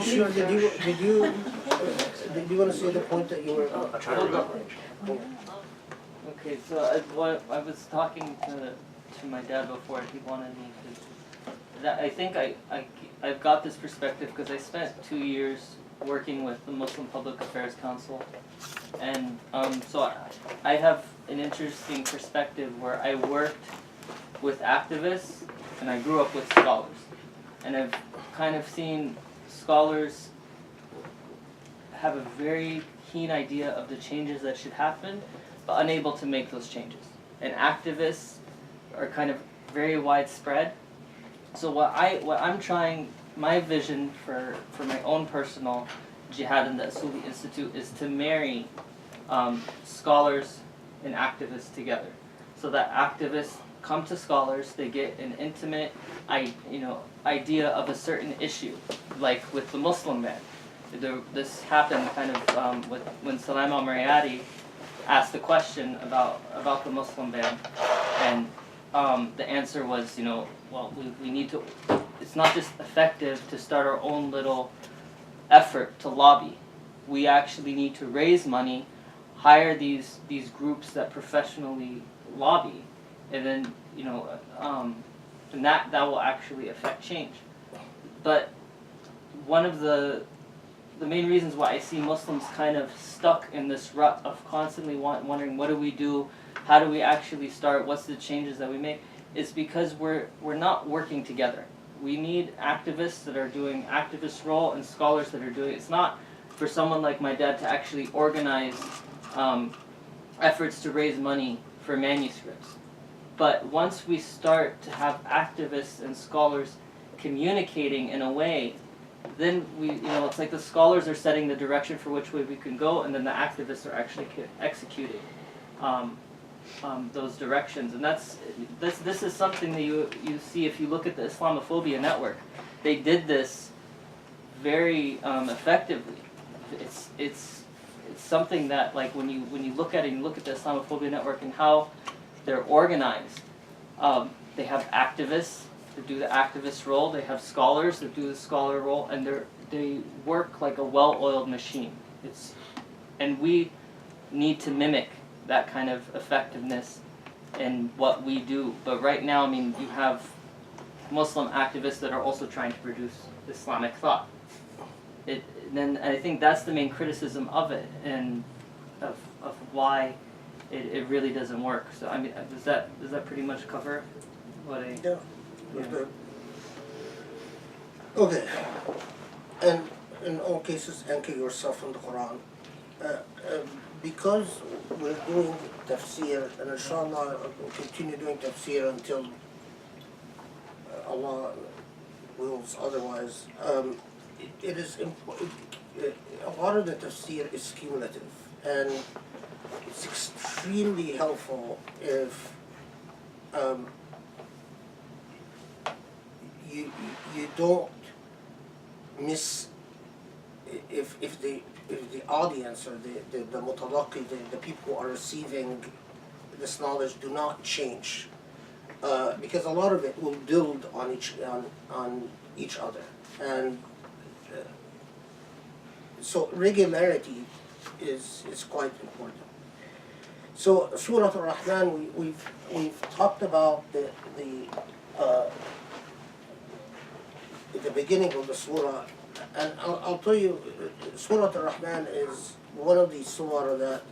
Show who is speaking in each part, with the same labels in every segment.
Speaker 1: Sure. Did you want to say the point that you were trying to make?
Speaker 2: Okay, so I was talking to my dad before. He wanted me to. I think I've got this perspective because I spent 2 years working with the Muslim Public Affairs Council, and so I have an interesting perspective where I worked with activists and I grew up with scholars, and I've kind of seen scholars have a very keen idea of the changes that should happen, but unable to make those changes. And activists are kind of very widespread. So what I'm trying, my vision for my own personal jihad in the Usuli Institute is to marry scholars and activists together, so that activists come to scholars, they get an intimate idea of a certain issue, like with the Muslim ban. This happened kind of when Salam al-Marayati asked the question about the Muslim ban, and the answer was, well, we need to, it's not just effective to start our own little effort to lobby. We actually need to raise money, hire these groups that professionally lobby, and then, and that will actually affect change. But one of the main reasons why I see Muslims kind of stuck in this rut of constantly wondering, what do we do, how do we actually start, what's the changes that we make, is because we're not working together. We need activists that are doing activist role and scholars that are doing, it's not for someone like my dad to actually organize efforts to raise money for manuscripts. But once we start to have activists and scholars communicating in a way, then it's like the scholars are setting the direction for which way we can go, and then the activists are actually executing those directions. And this is something that you see if you look at the Islamophobia network. They did this very effectively. It's something that, like, when you look at it, and you look at the Islamophobia network and how they're organized. They have activists that do the activist role. They have scholars that do the scholar role, and they work like a well-oiled machine. And we need to mimic that kind of effectiveness in what we do. But right now, you have Muslim activists that are also trying to produce Islamic thought. Then I think that's the main criticism of it, and of why it really doesn't work. So does that pretty much cover what I?
Speaker 1: Yeah. Good. Okay. And in all cases, anchor yourself in the Quran. Because we're doing tafsir, and inshallah we'll continue doing tafsir until Allah wills otherwise. It is important. A lot of the tafsir is cumulative, and it's extremely helpful if you don't miss, if the audience or the mutalaqi, the people who are receiving this knowledge do not change, because a lot of it will build on each other, and so regularity is quite important. So Surah al Rahman, we've talked about the beginning of the surah, and I'll tell you, Surah al Rahman is one of these surah that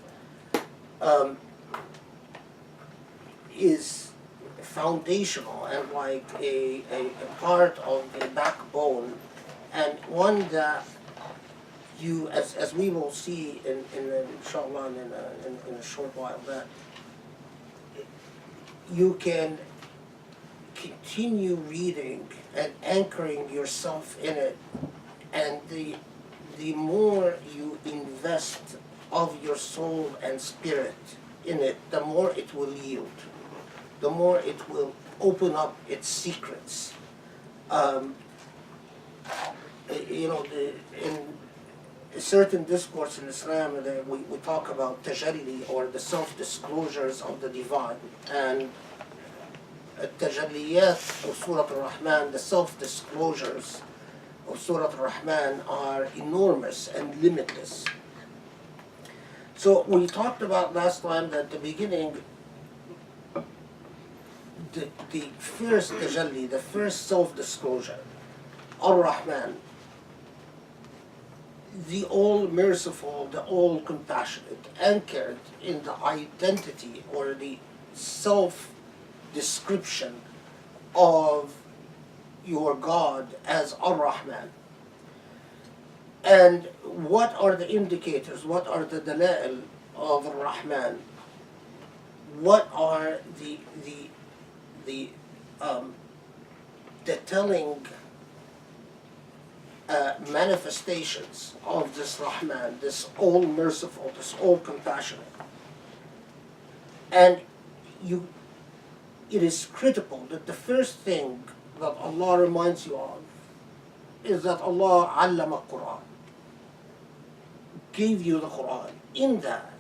Speaker 1: is foundational and like a part of the backbone, and one that you, as we will see inshallah in a short while, that you can continue reading and anchoring yourself in it, and the more you invest of your soul and spirit in it, the more it will yield, the more it will open up its secrets. In a certain discourse in Islam, we talk about tajalli, or the self-disclosures of the divine, and التجليات of Surah al Rahman, the self-disclosures, of Surah al Rahman are enormous and limitless. So we talked about last time that the beginning, the first tajalli, the first self-disclosure, Ar-Rahman, the all-merciful, the all-compassionate, anchored in the identity or the self-description of your God as Ar-Rahman. And what are the indicators? What are the dala'il of Ar-Rahman? What are the telling manifestations of this Rahman, this all-merciful, this all-compassionate? And it is critical that the first thing that Allah reminds you of is that Allah allama Quran, gave you the Quran. In that,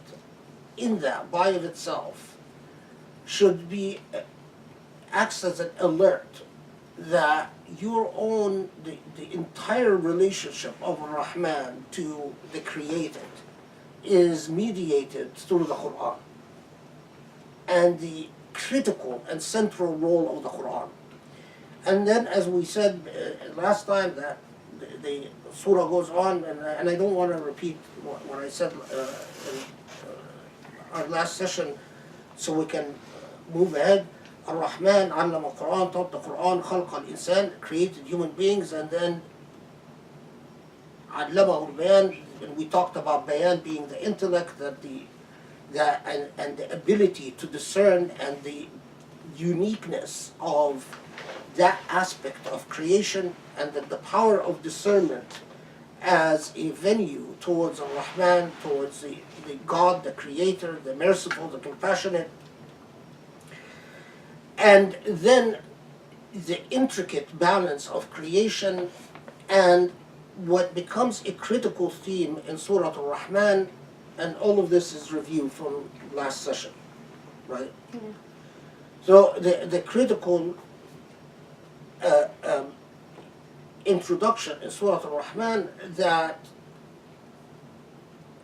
Speaker 1: by of itself, should be acts as an alert that your own, the entire relationship of Rahman to the created is mediated through the Quran and the critical and central role of the Quran. And then, as we said last time, that the surah goes on, and I don't want to repeat what I said in our last session, so we can move ahead. Ar-Rahman allama Quran, taught the Quran, khalq al-insan, created human beings, and then allama al-bayan, and we talked about bayan being the intellect, and the ability to discern, and the uniqueness of that aspect of creation, and that the power of discernment as a venue towards Ar-Rahman, towards the God, the Creator, the merciful, the compassionate. And then the intricate balance of creation, and what becomes a critical theme in Surah al Rahman, and all of this is reviewed from last session, right? Mm-hmm. So the critical introduction in Surah al Rahman, that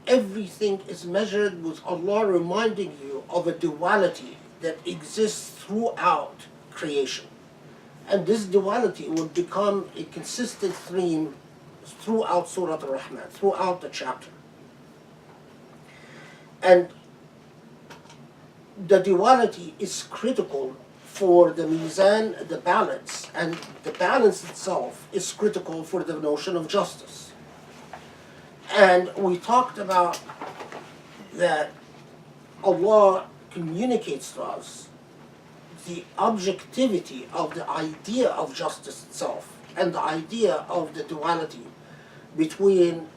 Speaker 1: everything is measured with Allah reminding you of a duality that exists throughout creation. And this duality will become a consistent theme throughout Surah al Rahman, throughout the chapter. And the duality is critical for the mizan, the balance, and the balance itself is critical for the notion of justice. And we talked about that Allah communicates to us the objectivity of the idea of justice itself, and the idea of the duality between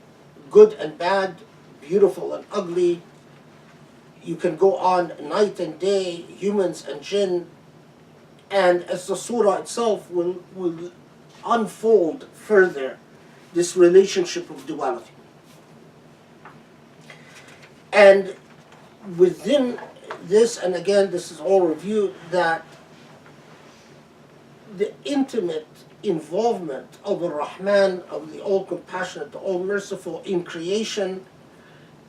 Speaker 1: good and bad, beautiful and ugly. You can go on night and day, humans and jinn, and as the surah itself will unfold further this relationship of duality. And within this, and again this is all reviewed, that the intimate involvement of the Rahman, of the all-compassionate, the all-merciful in creation,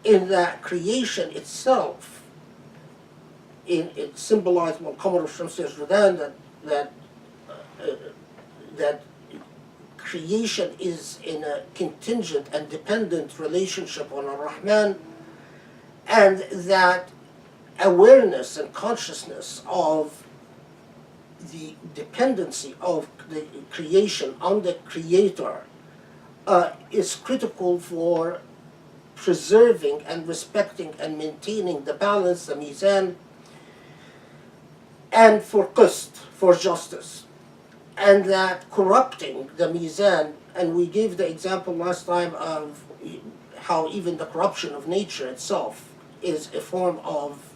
Speaker 1: in that creation itself, it symbolized Qamar al-Shams al-Judan, that creation is in a contingent and dependent relationship on Ar-Rahman, and that awareness and consciousness of the dependency of the creation on the Creator is critical for preserving and respecting and maintaining the balance, the mizan, and for qist, for justice. And that corrupting the mizan, and we gave the example last time of how even the corruption of nature itself is a form of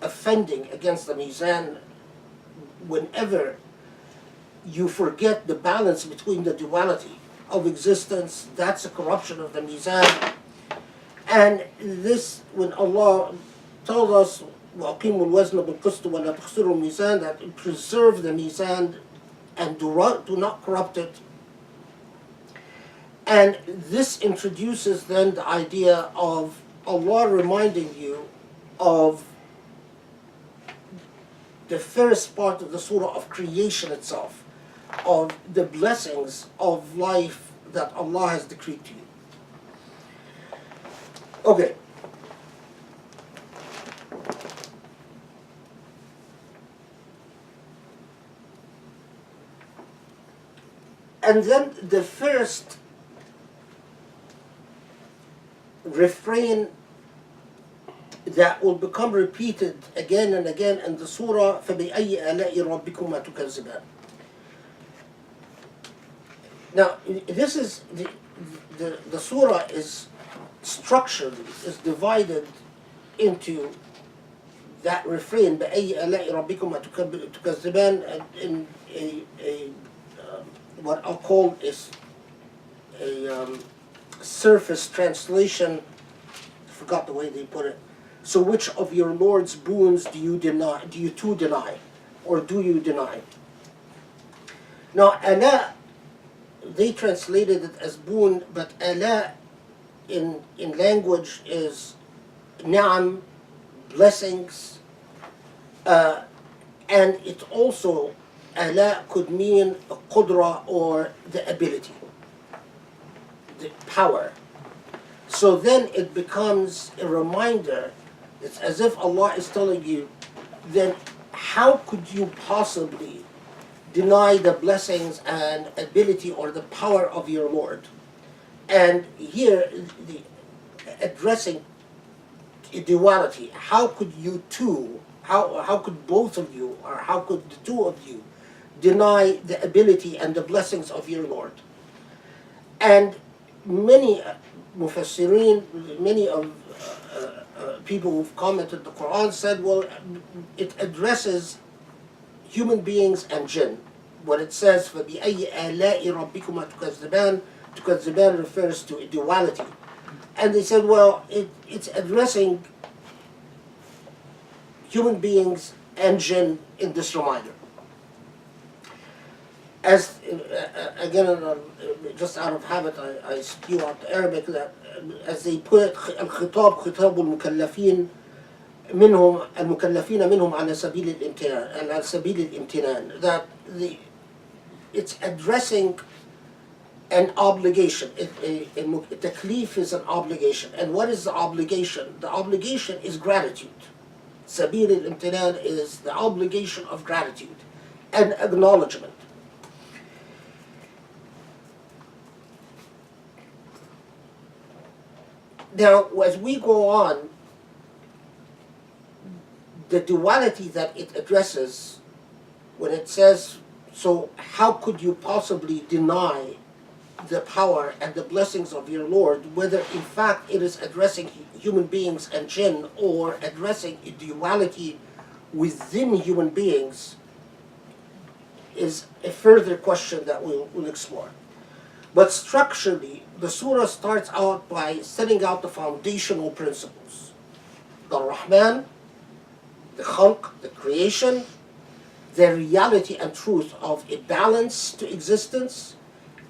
Speaker 1: offending against the mizan. Whenever you forget the balance between the duality of existence, that's a corruption of the mizan. And this, when Allah told us, وَأَقِيمُوا الْوَزْنَ بِالْقِسْطِ وَلَا تُخْسِرُوا الْمِيزَانَ, that preserve the mizan and do not corrupt it, And this introduces then the idea of Allah reminding you of the first part of the surah of creation itself, of the blessings of life that Allah has decreed to you. Okay. And then the first refrain that will become repeated again and again in the surah, فَبِأَيِّ آلَاءِ رَبِّكُمَا تُكَذِّبَانِ. Now, this is the surah is structurally is divided into that refrain, بأي آلاء ربكما تكذبان, in a what I'll call is a surface translation. I forgot the way they put it. So which of your Lord's boons do you deny? Do you two deny, or do you deny? Now, ala, they translated it as boon, but ala in language is ni'am, blessings, and it also, ala could mean a qudra, or the ability, the power. So then it becomes a reminder. It's as if Allah is telling you, then how could you possibly deny the blessings and ability or the power of your Lord? And here, the addressing duality. How could you two, how could both of you, or how could the two of you deny the ability and the blessings of your Lord? And many mufassirin, many of people who've commented the Quran said, well, it addresses human beings and jinn. When it says, فَبِأَيِّ آلَاءِ رَبِّكُمَا تُكَذِّبَانِ, تُكَذِّبَانِ refers to duality. And they said, well, it's addressing human beings and jinn in this reminder. As again, just out of habit, I spew out the Arabic, that as they put it, الخطاب خطاب المكلفين منهم المكلفين منهم على سبيل الامتنان, على سبيل الامتنان, that it's addressing an obligation. Taklif is an obligation. And what is the obligation? The obligation is gratitude. Sabil al-imtinan is the obligation of gratitude and acknowledgement. Now, as we go on, the duality that it addresses, when it says, so how could you possibly deny the power and the blessings of your Lord, whether in fact it is addressing human beings and jinn, or addressing a duality within human beings, is a further question that we'll explore. But structurally, the surah starts out by setting out the foundational principles. The Rahman, the khalq, the creation, the reality and truth of a balance to existence,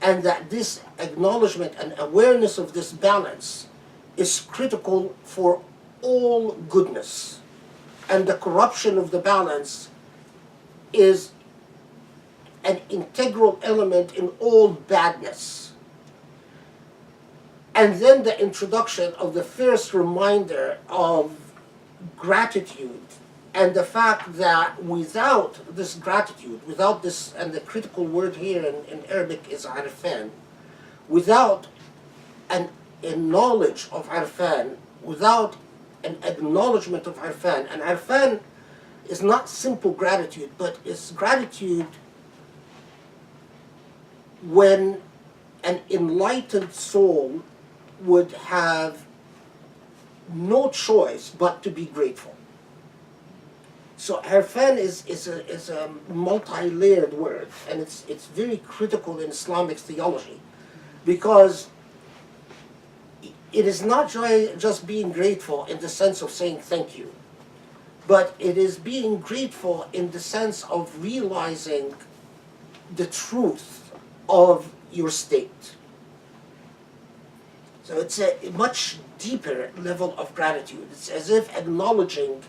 Speaker 1: and that this acknowledgement and awareness of this balance is critical for all goodness. And the corruption of the balance is an integral element in all badness. And then the introduction of the first reminder of gratitude, and the fact that without this gratitude, without this, and the critical word here in Arabic is arfan, without a knowledge of arfan, without an acknowledgement of arfan, and arfan is not simple gratitude, but it's gratitude when an enlightened soul would have no choice but to be grateful. So arfan is a multi-layered word, and it's very critical in Islamic theology, because it is not just being grateful in the sense of saying thank you, but it is being grateful in the sense of realizing the truth of your state. So it's a much deeper level of gratitude. It's as if acknowledging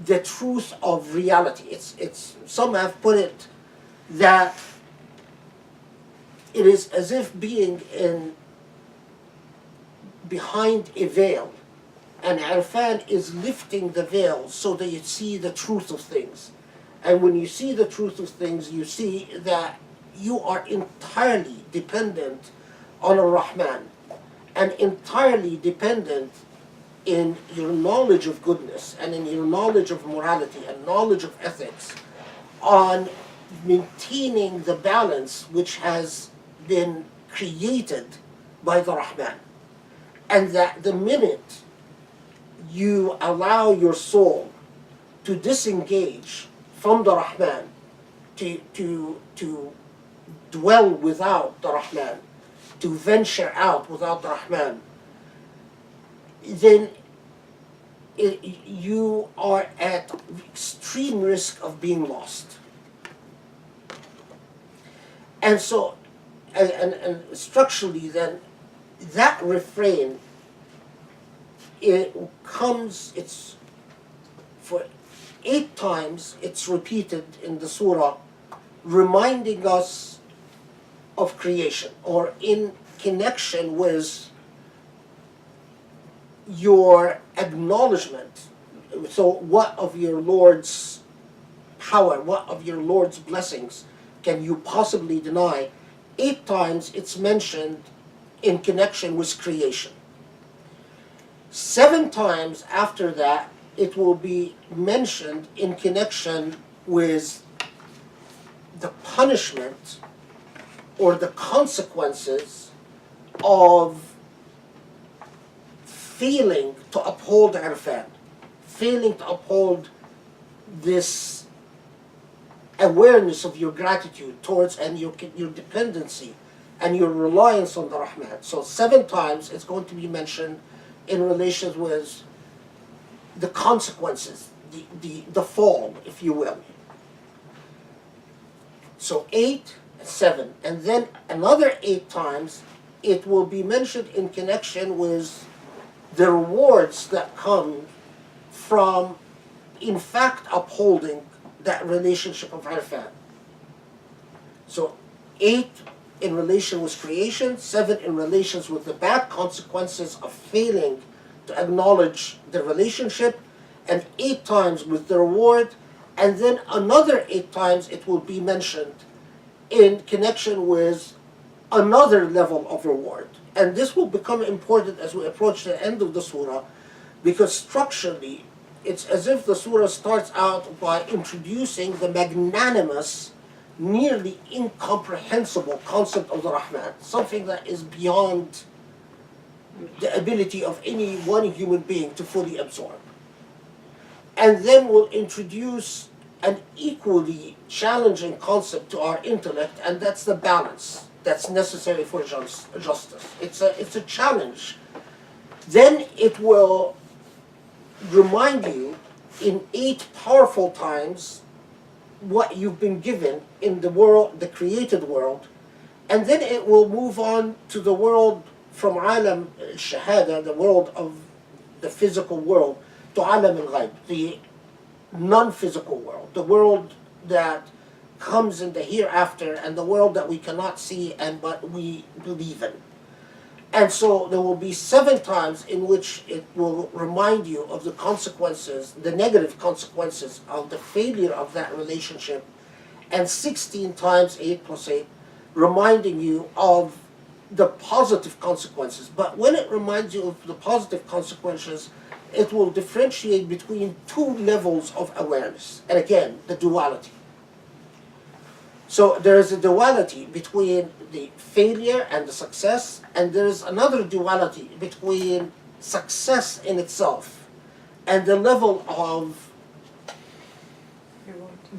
Speaker 1: the truth of reality. It's some have put it that it is as if being in behind a veil, and Irfan is lifting the veil so that you see the truth of things. And when you see the truth of things, you see that you are entirely dependent on Ar-Rahman, and entirely dependent in your knowledge of goodness and in your knowledge of morality and knowledge of ethics on maintaining the balance which has been created by the Rahman. And that the minute you allow your soul to disengage from the Rahman, to dwell without the Rahman, to venture out without the Rahman, then you are at extreme risk of being lost. And so, and structurally then, that refrain, it's for 8 times it's repeated in the surah, reminding us of creation, or in connection with your acknowledgement. So what of your Lord's power, what of your Lord's blessings can you possibly deny? 8 times it's mentioned in connection with creation. 7 times after that it will be mentioned in connection with the punishment or the consequences of failing to uphold Irfan, failing to uphold this awareness of your gratitude towards and your dependency and your reliance on the Rahman. So 7 times it's going to be mentioned in relation with the consequences, the fall, if you will. So 8, 7, and then another 8 times it will be mentioned in connection with the rewards that come from, in fact, upholding that relationship of Irfan. So 8 in relation with creation, 7 in relations with the bad consequences of failing to acknowledge the relationship, and 8 times with the reward, and then another 8 times it will be mentioned in connection with another level of reward. And this will become important as we approach the end of the surah, because structurally it's as if the surah starts out by introducing the magnanimous, nearly incomprehensible concept of the Rahman, something that is beyond the ability of any one human being to fully absorb. And then we'll introduce an equally challenging concept to our intellect, and that's the balance that's necessary for justice. It's a challenge. Then it will remind you in 8 powerful times what you've been given in the world, the created world, and then it will move on to the world from alam al-shahada, the world of the physical world, to alam al-ghayb, the non-physical world, the world that comes in the hereafter, and the world that we cannot see and but we believe in. And so there will be 7 times in which it will remind you of the consequences, the negative consequences of the failure of that relationship, and 16 times, 8 plus 8, reminding you of the positive consequences. But when it reminds you of the positive consequences, it will differentiate between 2 levels of awareness. And again, the duality. So there is a duality between the failure and the success, and there is another duality between success in itself and the level of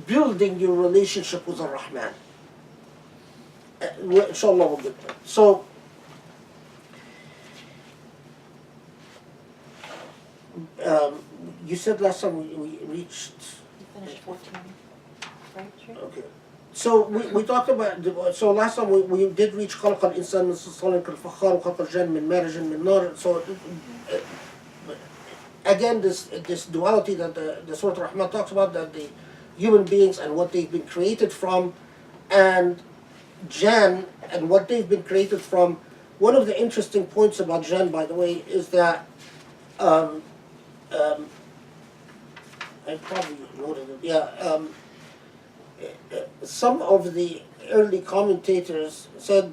Speaker 1: building your relationship with Ar-Rahman. Inshallah we'll get there. So, you said last time we reached...
Speaker 3: We finished 14, right? Sure.
Speaker 1: Okay. So we talked about, so last time we did reach خلق الإنسان من صلصال كالفخار وخلق الجن من مارج من نار. So again, this duality that the Surah al Rahman talks about, that the human beings and what they've been created from, and Jan and what they've been created from. One of the interesting points about Jan, by the way, is that I probably noted it. Yeah, some of the early commentators said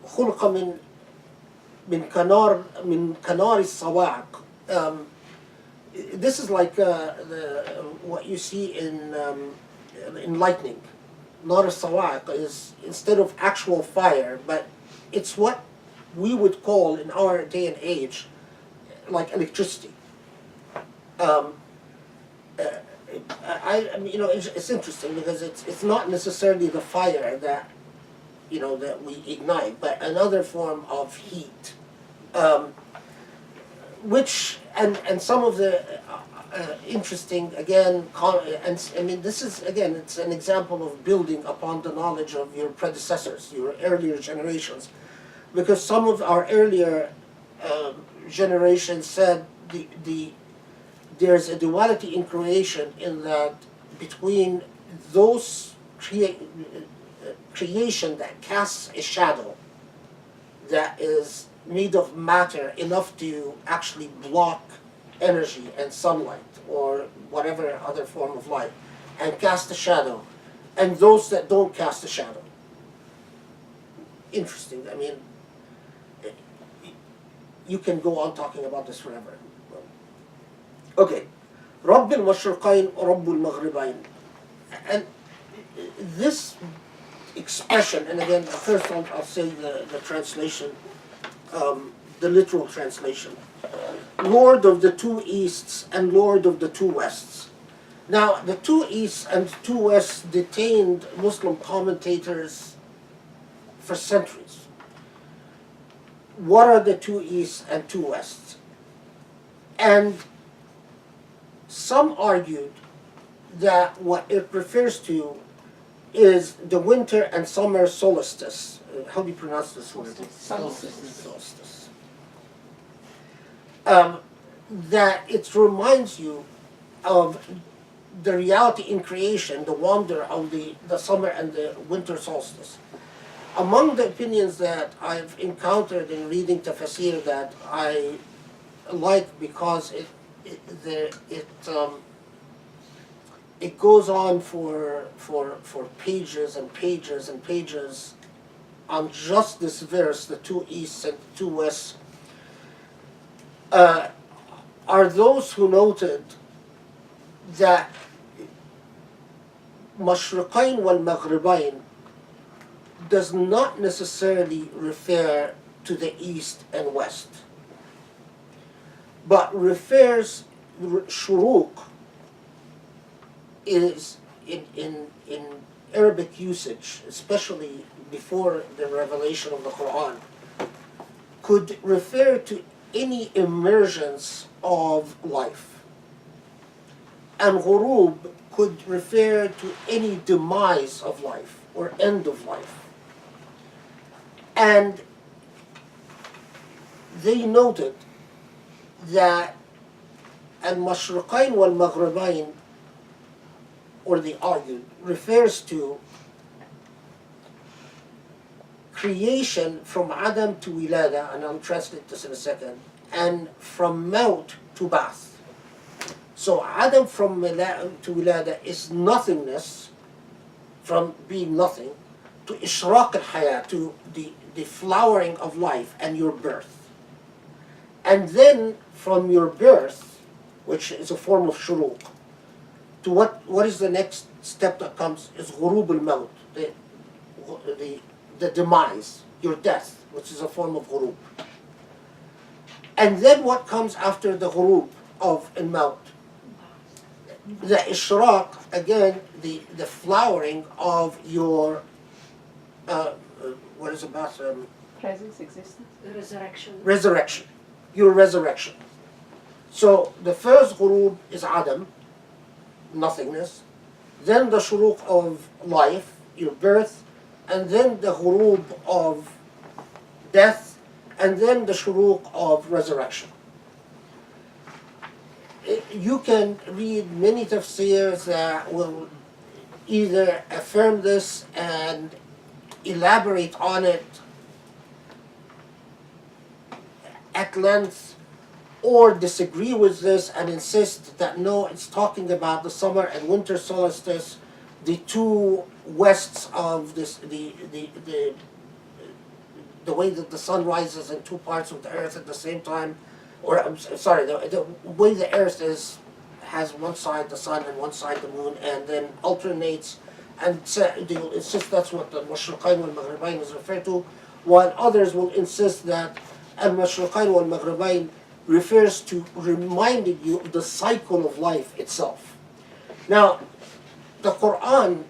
Speaker 1: خلق من كنار الصواعق. This is like what you see in lightning. Nar al-sawa'iq is instead of actual fire, but it's what we would call in our day and age like electricity. I mean, you know, it's interesting because it's not necessarily the fire that, you know, that we ignite, but another form of heat, which and some of the interesting again, and I mean, this is again, it's an example of building upon the knowledge of your predecessors, your earlier generations, because some of our earlier generations said there's a duality in creation in that between those creation that casts a shadow that is made of matter enough to actually block energy and sunlight or whatever other form of light and cast a shadow, and those that don't cast a shadow. Interesting. I mean, you can go on talking about this forever. Okay. رب المشرقين ورب المغربين. And this expression, and again, first I'll say the translation, the literal translation. Lord of the two easts and Lord of the two wests. Now, the two easts and two wests detained Muslim commentators for centuries. What are the two easts and two wests? And some argued that what it refers to is the winter and summer solstice. How do you pronounce this word? Solstice. That it reminds you of the reality in creation, the wonder of the summer and the winter solstice. Among the opinions that I've encountered in reading Tafsir that I like because it goes on for pages and pages and pages on just this verse, the two easts and two wests, are those who noted that مشرقين والمغربين does not necessarily refer to the east and west, but refers, shuruq is in Arabic usage, especially before the revelation of the Quran, could refer to any emergence of life. And ghurub could refer to any demise of life or end of life. And they noted that al-mashriqayn wal-maghribayn, or they argued, refers to creation from Adam to Wilada, and I'll translate this in a second, and from Maut to Ba'ath. So Adam from to Wilada is nothingness, from being nothing, to Ishraq al-Hayat, to the flowering of life and your birth. And then from your birth, which is a form of shuruq, to what is the next step that comes is ghurub al-maut, the demise, your death, which is a form of ghurub. And then what comes after the ghurub of al-maut? The ishraq, again, the flowering of your, what is it about?
Speaker 3: Presence, existence.
Speaker 1: Resurrection. Your resurrection. So the first ghurub is Adam, nothingness. then the shuruq of life, your birth, and then the ghurub of death, and then the shuruq of resurrection. You can read many tafsirs that will either affirm this and elaborate on it at length, or disagree with this and insist that no, it's talking about the summer and winter solstice, the two wests of this, the way that the sun rises in two parts of the earth at the same time, or I'm sorry, the way the earth has one side the sun and one side the moon, and then alternates, and it's just that's what the Mashriqain wal Maghribain is referred to, while others will insist that al-Mashriqain wal Maghribain refers to reminding you of the cycle of life itself. Now, the Quran,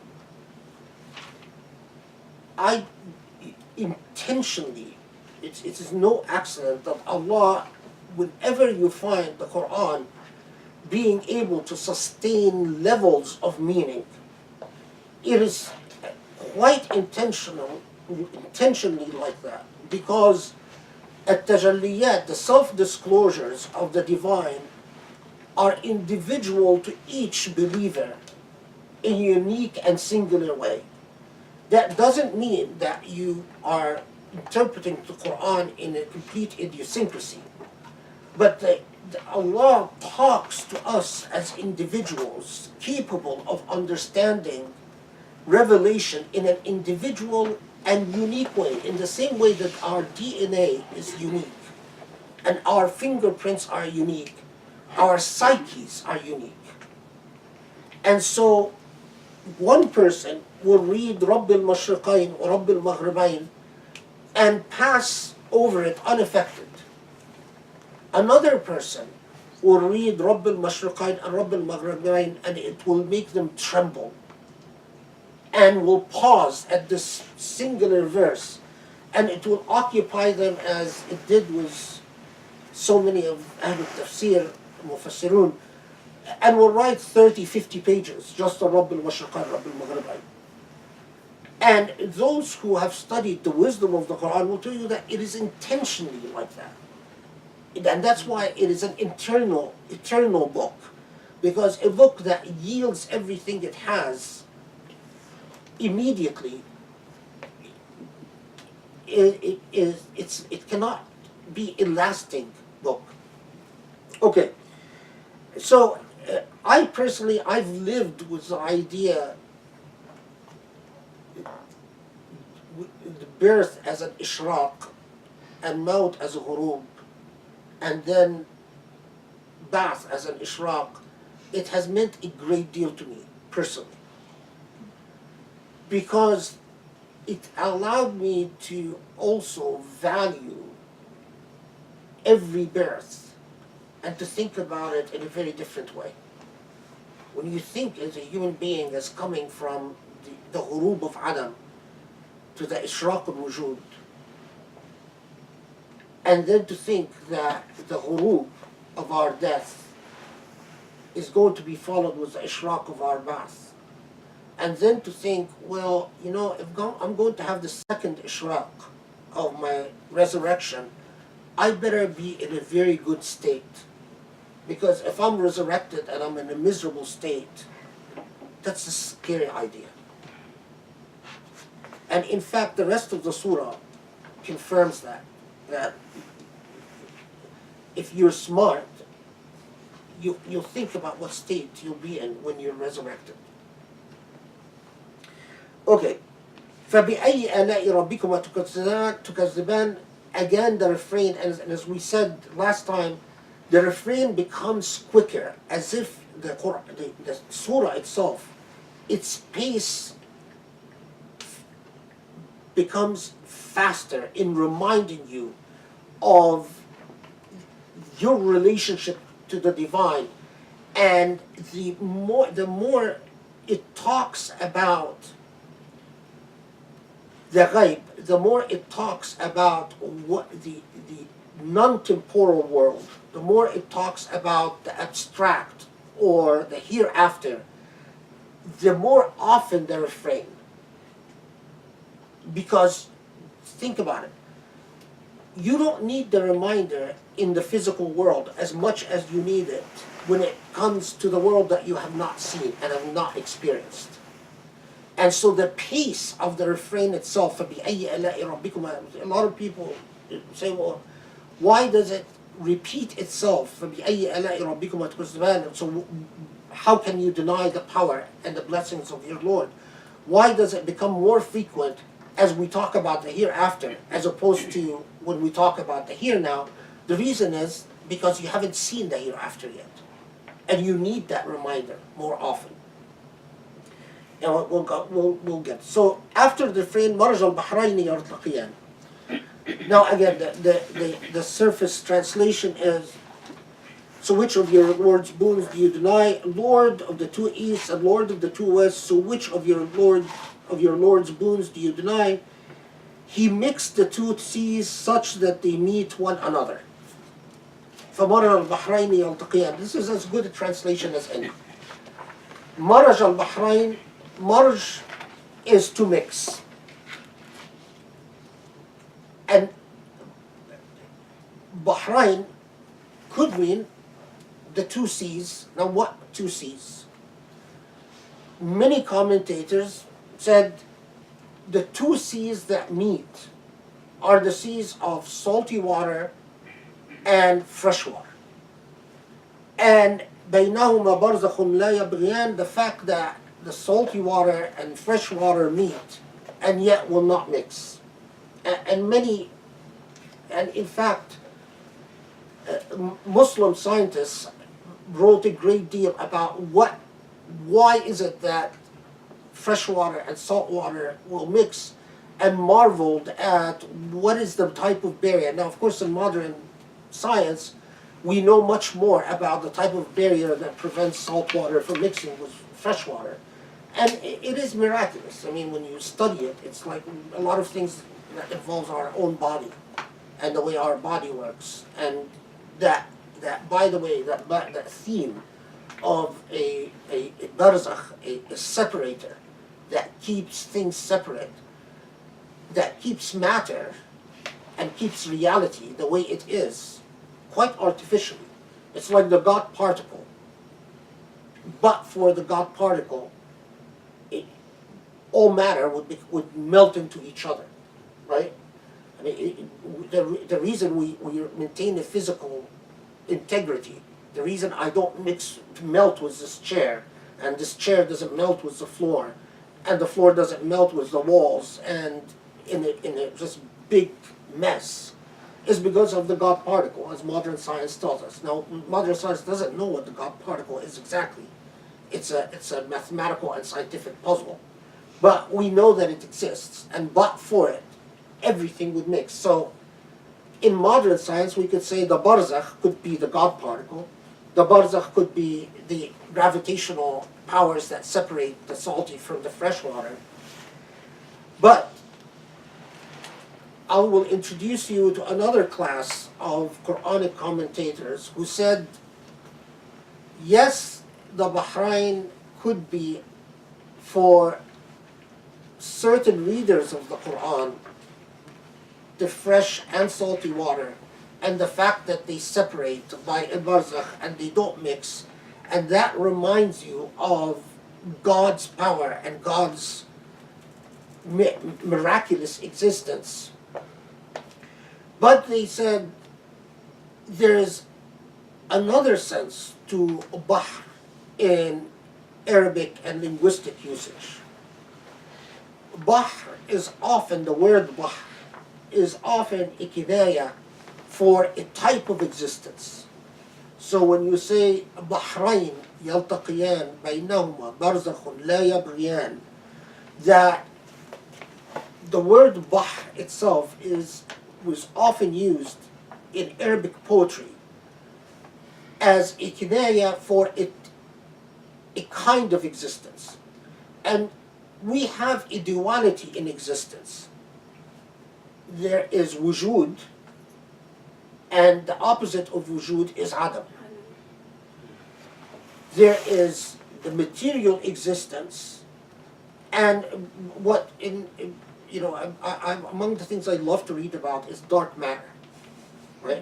Speaker 1: I intentionally, it is no accident that Allah, whenever you find the Quran being able to sustain levels of meaning, it is quite intentionally like that, because at-tajalliyat, the self-disclosures of the divine, are individual to each believer in a unique and singular way. That doesn't mean that you are interpreting the Quran in a complete idiosyncrasy, but Allah talks to us as individuals capable of understanding revelation in an individual and unique way, in the same way that our DNA is unique and our fingerprints are unique, our psyches are unique. And so one person will read Rabb al-Mashriqain or Rabb al-Maghribain and pass over it unaffected. Another person will read Rabb al-Mashriqain and Rabb al-Maghribain and it will make them tremble, and will pause at this singular verse, and it will occupy them as it did with so many of Ahlul Tafsir, Mufassirun, and will write 30, 50 pages just on Rabb al-Mashriqain, Rabb al-Maghribain. And those who have studied the wisdom of the Quran will tell you that it is intentionally like that. And that's why it is an eternal book, because a book that yields everything it has immediately, it cannot be a lasting book. Okay, so I personally, I've lived with the idea, the birth as an ishraq, and maut as a ghurub, and then ba'ath as an ishraq. It has meant a great deal to me personally, because it allowed me to also value every birth and to think about it in a very different way. When you think as a human being as coming from the ghurub of Adam to the ishraq al-wujud, and then to think that the ghurub of our death is going to be followed with the ishraq of our ba'ath, and then to think, well, you know, if I'm going to have the second ishraq of my resurrection, I better be in a very good state. Because if I'm resurrected and I'm in a miserable state, that's a scary idea. And in fact, the rest of the surah confirms that if you're smart, you'll think about what state you'll be in when you're resurrected. Okay. فَبِأَيِّ آلَاءِ رَبِّكُمَا تُكَذِّبَانِ. Again, the refrain, and as we said last time, the refrain becomes quicker, as if the surah itself, its pace becomes faster in reminding you of your relationship to the divine. And the more it talks about the ghaib, the more it talks about what the non-temporal world, the more it talks about the abstract or the hereafter, the more often the refrain. Because think about it. You don't need the reminder in the physical world as much as you need it when it comes to the world that you have not seen and have not experienced. And so the pace of the refrain itself, فَبِأَيِّ آلَاءِ رَبِّكُمَا, a lot of people say, well, why does it repeat itself? فَبِأَيِّ آلَاءِ رَبِّكُمَا تُكَذِّبَانِ. So how can you deny the power and the blessings of your Lord? Why does it become more frequent as we talk about the hereafter, as opposed to when we talk about the here now? The reason is because you haven't seen the hereafter yet. And you need that reminder more often. And we'll get. So after the refrain, مَرَجَ الْبَحْرَيْنِ يَلْتَقِيَانِ. Now again, the surface translation is, so which of your Lord's boons do you deny? Lord of the two easts and Lord of the two wests, so which of your Lord's boons do you deny? He mixed the two seas such that they meet one another. فَمَرَجَ الْبَحْرَيْنِ يَلْتَقِيَانِ. This is as good a translation as any. مَرَجَ الْبَحْرَيْنِ, marj is to mix. And Bahrain could mean the two seas. Now what two seas? Many commentators said the two seas that meet are the seas of salty water and fresh water. And بينهما برزخ لا يبغيان, the fact that the salty water and fresh water meet and yet will not mix. And in fact, Muslim scientists wrote a great deal about why is it that fresh water and salt water will mix, and marveled at what is the type of barrier. Now, of course, in modern science, we know much more about the type of barrier that prevents salt water from mixing with fresh water. And it is miraculous. I mean, when you study it, it's like a lot of things that involves our own body and the way our body works. And that by the way, that theme of a barzakh, a separator that keeps things separate, that keeps matter and keeps reality the way it is, quite artificially. It's like the God particle. But for the God particle, all matter would melt into each other, right? I mean, the reason we maintain a physical integrity, the reason I don't melt with this chair, and this chair doesn't melt with the floor, and the floor doesn't melt with the walls, and in a just big mess, is because of the God particle, as modern science tells us. Now, modern science doesn't know what the God particle is exactly. It's a mathematical and scientific puzzle. But we know that it exists, and but for it, everything would mix. So, in modern science, we could say the barzakh could be the God particle, the barzakh could be the gravitational powers that separate the salty from the fresh water. But I will introduce you to another class of Quranic commentators who said, yes, the Bahrain could be for certain readers of the Quran, the fresh and salty water, and the fact that they separate by a barzakh and they don't mix, and that reminds you of God's power and God's miraculous existence. But they said there's another sense to bahr in Arabic and linguistic usage. Bahr is often, the word bahr is often a kinaya for a type of existence. So when you say Bahrain يلتقيان بينهما برزخ لا يبغيان, that the word bahr itself was often used in Arabic poetry as a kinaya for a kind of existence. And we have a duality in existence. There is wujud, and the opposite of wujud is adam. There is the material existence, and what among the things I love to read about is dark matter, right?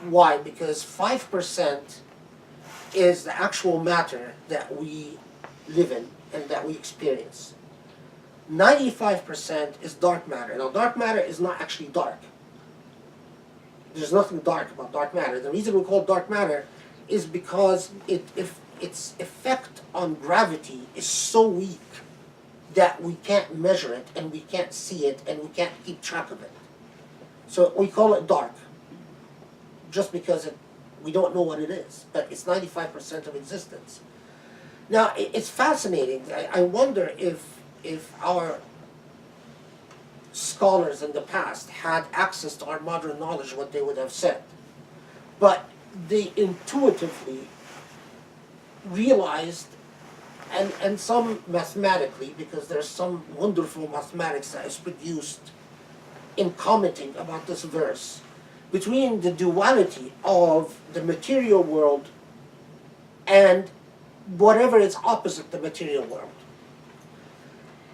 Speaker 1: Why? Because 5% is the actual matter that we live in and that we experience. 95% is dark matter. Now, dark matter is not actually dark. There's nothing dark about dark matter. The reason we call it dark matter is because its effect on gravity is so weak that we can't measure it and we can't see it and we can't keep track of it. So we call it dark, just because we don't know what it is, but it's 95% of existence. Now, it's fascinating. I wonder if our scholars in the past had access to our modern knowledge, what they would have said. But they intuitively realized, and some mathematically, because there's some wonderful mathematics that is produced in commenting about this verse, between the duality of the material world and whatever is opposite the material world.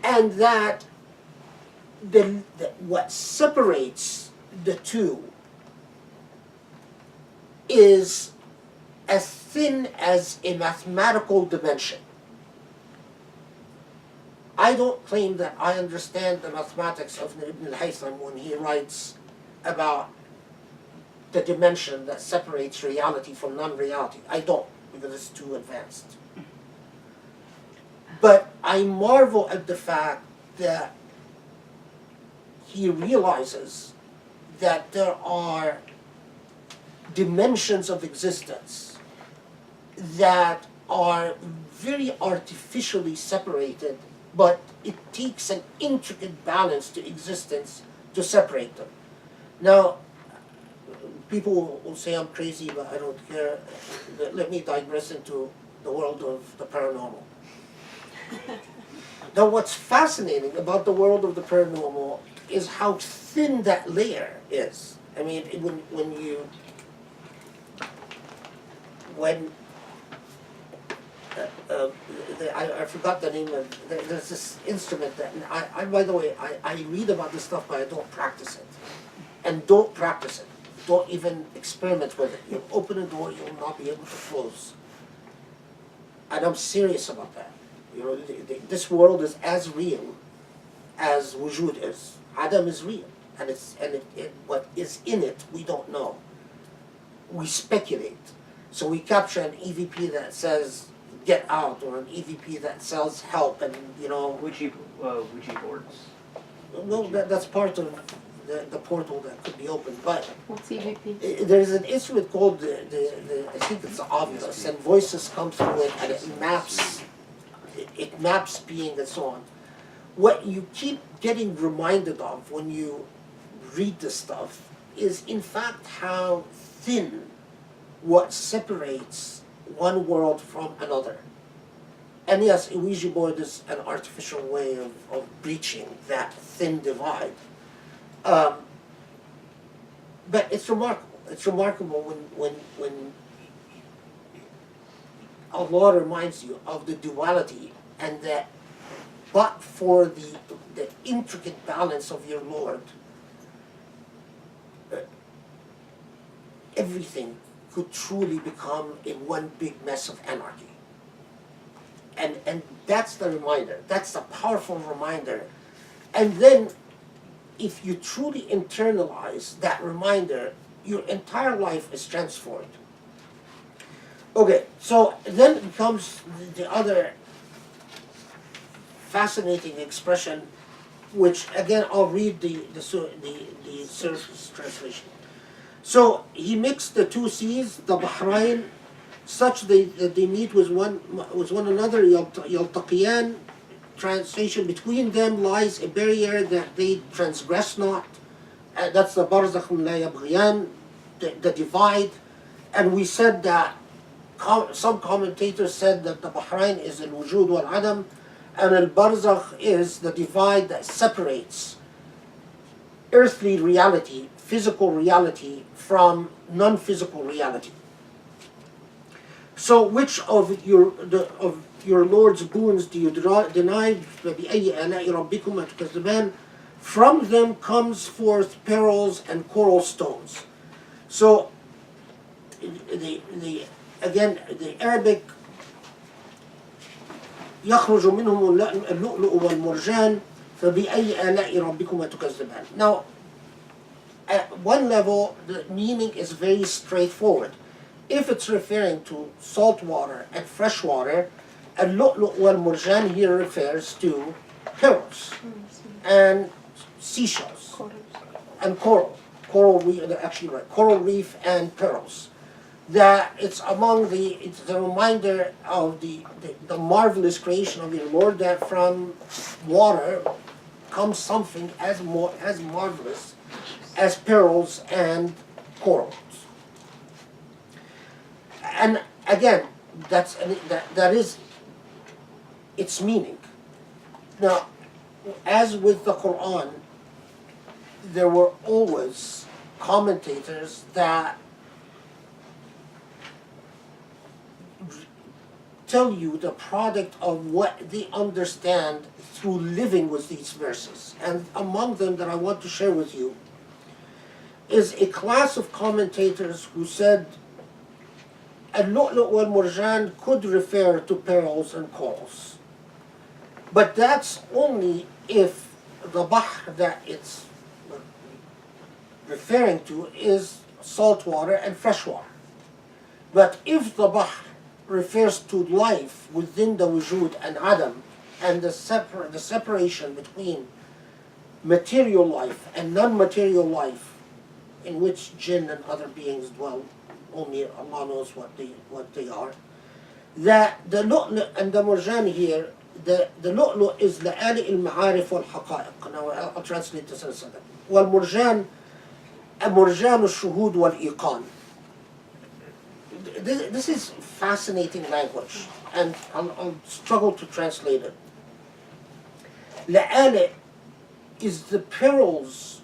Speaker 1: And that what separates the two is as thin as a mathematical dimension. I don't claim that I understand the mathematics of Ibn al-Haytham when he writes about the dimension that separates reality from non-reality. I don't, because it's too advanced. But I marvel at the fact that he realizes that there are dimensions of existence that are very artificially separated, but it takes an intricate balance to existence to separate them. Now, people will say I'm crazy, but I don't care. Let me digress into the world of the paranormal. Now, what's fascinating about the world of the paranormal is how thin that layer is. I mean, I forgot the name of, there's this instrument that, I by the way, I read about this stuff, but I don't practice it. And don't practice it. Don't even experiment with it. You'll open a door, you'll not be able to close. And I'm serious about that. You know, this world is as real as wujud is. Adam is real, and what is in it we don't know. We speculate. So we capture an EVP that says get out, or an EVP that says help, and
Speaker 4: Ouija boards.
Speaker 1: no, that's part of the portal that could be opened. But
Speaker 3: What's EVP?
Speaker 1: there's an instrument called I think it's the Ovilus, and voices come through it, and it maps being and so on. What you keep getting reminded of when you read this stuff is in fact how thin what separates one world from another. And yes, a Ouija board is an artificial way of breaching that thin divide. But it's remarkable. It's remarkable when Allah reminds you of the duality, and that but for the intricate balance of your Lord, everything could truly become in one big mess of anarchy. And that's the reminder. That's the powerful reminder. And then, if you truly internalize that reminder, your entire life is transformed. Okay, so then comes the other fascinating expression, which again I'll read the surface translation. So he mixed the two seas, the Bahrain, such that they meet with one another. Yaltaqiyan, translation, between them lies a barrier that they transgress not. That's the barzakh la yabghiyan, the divide. And we said that some commentators said that the Bahrain is al-wujud wal-adam, and al-barzakh is the divide that separates earthly reality, physical reality, from non-physical reality. So which of your Lord's boons do you deny? فَبِأَيِّ آلَاءِ رَبِّكُمَا تُكَذِّبَانِ? From them comes forth pearls and coral stones. So again, the Arabic يخرج منهم اللؤلؤ والمرجان فبأي آلاء ربكما تكذبان. Now, at one level, the meaning is very straightforward. If it's referring to salt water and fresh water, اللؤلؤ والمرجان here refers to pearls and seashells and coral. Coral reef, actually right, coral reef and pearls. That it's a reminder of the marvelous creation of your Lord, that from water comes something as marvelous as pearls and corals. And again, that is its meaning. Now, as with the Quran, there were always commentators that tell you the product of what they understand through living with these verses. And among them that I want to share with you is a class of commentators who said al-lu'lu' wal-murjan could refer to pearls and corals. But that's only if the bahr that it's referring to is salt water and fresh water. But if the bahr refers to life within the wujud and adam, and the separation between material life and non-material life, in which jinn and other beings dwell, only Allah knows what they are, that the lu'lu' and the murjan here, the lu'lu' is لآلئ المعارف والحقائق. Now I'll translate this in a second. والمرجان مرجان الشهود والإيقان. This is fascinating language, and I'll struggle to translate it. لآلئ is the perils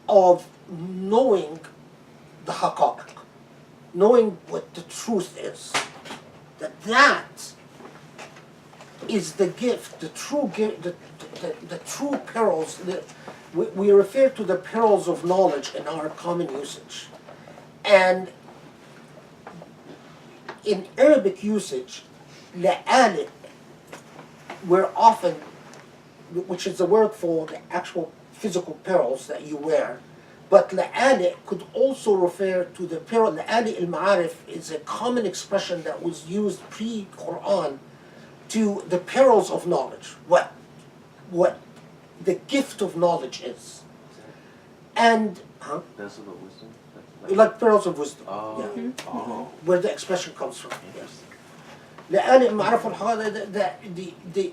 Speaker 1: of knowing the haqa'iq, knowing what the truth is. That is the gift, the true gift, the true perils. We refer to the perils of knowledge in our common usage. And in Arabic usage, لآلئ, we're often, which is the word for the actual physical perils that you wear, but لآلئ could also refer to the peril. لآلئ al-ma'arif is a common expression that was used pre-Quran to the perils of knowledge, what the gift of knowledge is. And,
Speaker 5: That's about wisdom?
Speaker 1: like perils of wisdom,
Speaker 5: Oh.
Speaker 1: yeah.
Speaker 5: Oh.
Speaker 1: Where the expression comes from. Yes.
Speaker 5: Interesting.
Speaker 1: لآلئ معرفة الحقائق,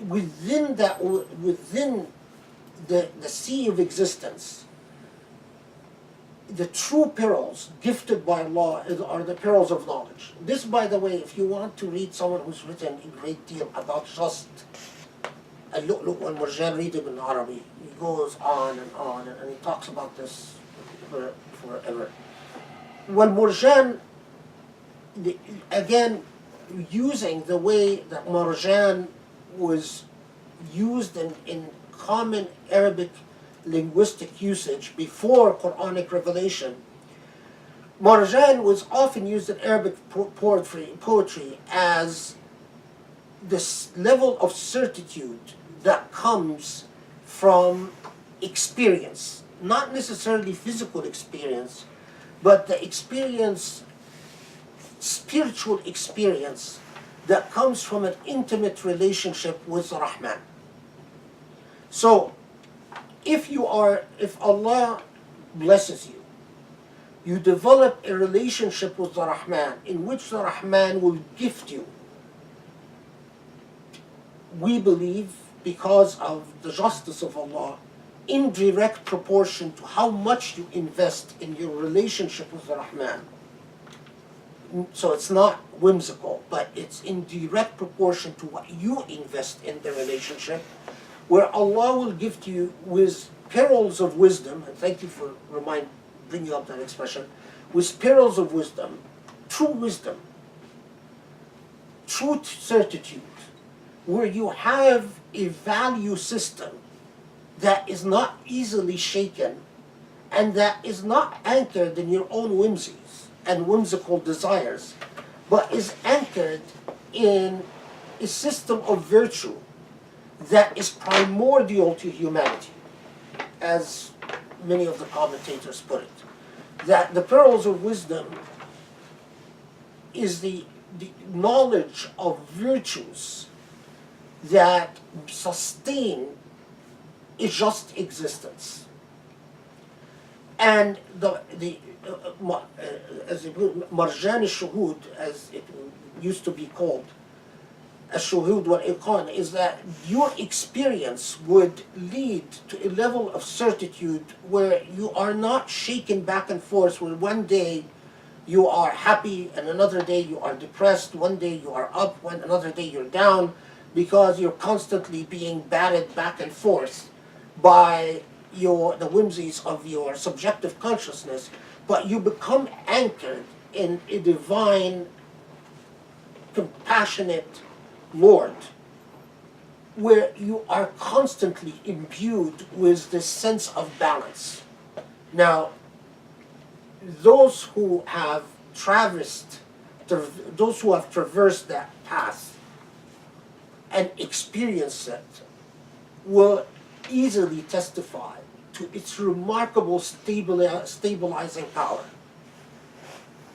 Speaker 1: within the sea of existence, the true perils gifted by Allah are the perils of knowledge. This, by the way, if you want to read someone who's written a great deal about just اللؤلؤ والمرجان, read him in Arabic. He goes on and he talks about this forever. والمرجان, again, using the way that marjan was used in common Arabic linguistic usage before Quranic revelation. Marjan was often used in Arabic poetry as this level of certitude that comes from experience, not necessarily physical experience, but the experience, spiritual experience that comes from an intimate relationship with the Rahman. So, if Allah blesses you, you develop a relationship with the Rahman in which the Rahman will gift you. We believe, because of the justice of Allah, in direct proportion to how much you invest in your relationship with the Rahman. So it's not whimsical, but it's in direct proportion to what you invest in the relationship, where Allah will gift you with perils of wisdom, and thank you for bringing up that expression, with perils of wisdom true wisdom, true certitude, where you have a value system that is not easily shaken and that is not anchored in your own whimsies and whimsical desires, but is anchored in a system of virtue that is primordial to humanity, as many of the commentators put it. That the pearls of wisdom is the knowledge of virtues that sustain a just existence. And as Marjan al-Shuhud, as it used to be called, al-Shuhud wal-Iqan, is that your experience would lead to a level of certitude where you are not shaken back and forth, where one day you are happy and another day you are depressed, one day you are up, another day you're down, because you're constantly being batted back and forth by the whimsies of your subjective consciousness, but you become anchored in a divine, compassionate Lord, where you are constantly imbued with this sense of balance. Now, those who have traversed that path and experienced it will easily testify to its remarkable stabilizing power.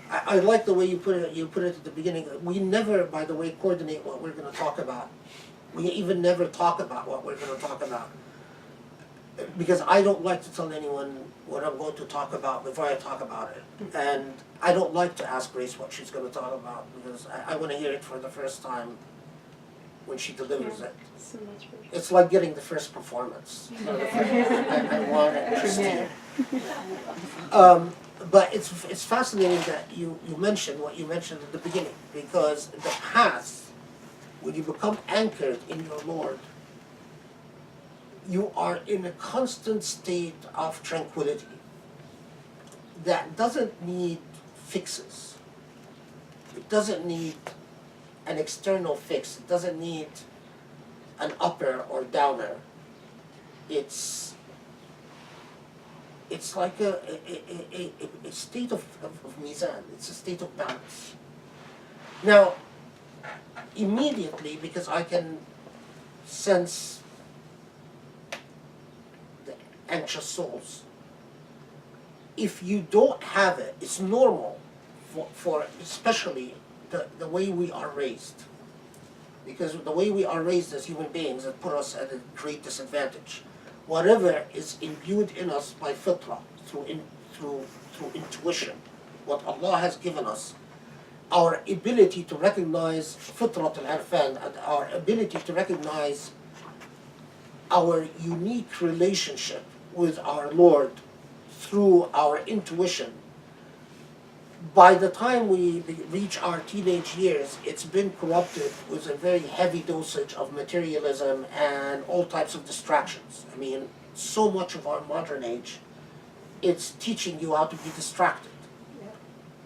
Speaker 1: I like the way you put it. You put it at the beginning. We never, by the way, coordinate what we're going to talk about. We even never talk about what we're going to talk about, because I don't like to tell anyone what I'm going to talk about before I talk about it. And I don't like to ask Grace what she's going to talk about, because I want to hear it for the first time when she delivers it.
Speaker 3: So much better.
Speaker 1: It's like getting the first performance. I want it pristine. But it's fascinating that you mentioned what you mentioned at the beginning, because the path, when you become anchored in your Lord, you are in a constant state of tranquility that doesn't need fixes. It doesn't need an external fix. It doesn't need an upper or downer. It's like a state of mizan. It's a state of balance. Now, immediately, because I can sense the anxious souls, if you don't have it, it's normal for especially the way we are raised. Because the way we are raised as human beings, it put us at a great disadvantage. Whatever is imbued in us by fitrah, through intuition, what Allah has given us, our ability to recognize fitrat al-irfan, and our ability to recognize our unique relationship with our Lord through our intuition, by the time we reach our teenage years, it's been corrupted with a very heavy dosage of materialism and all types of distractions. I mean, so much of our modern age, it's teaching you how to be distracted.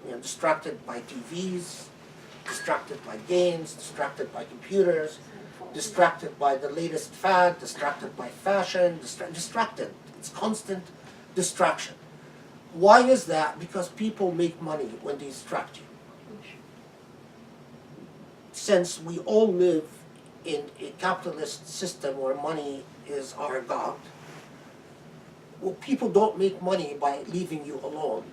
Speaker 1: You know, distracted by TVs, distracted by games, distracted by computers, distracted by the latest fad, distracted by fashion, distracted. It's constant distraction. Why is that? Because people make money when they distract you. Since we all live in a capitalist system where money is our god, well, people don't make money by leaving you alone.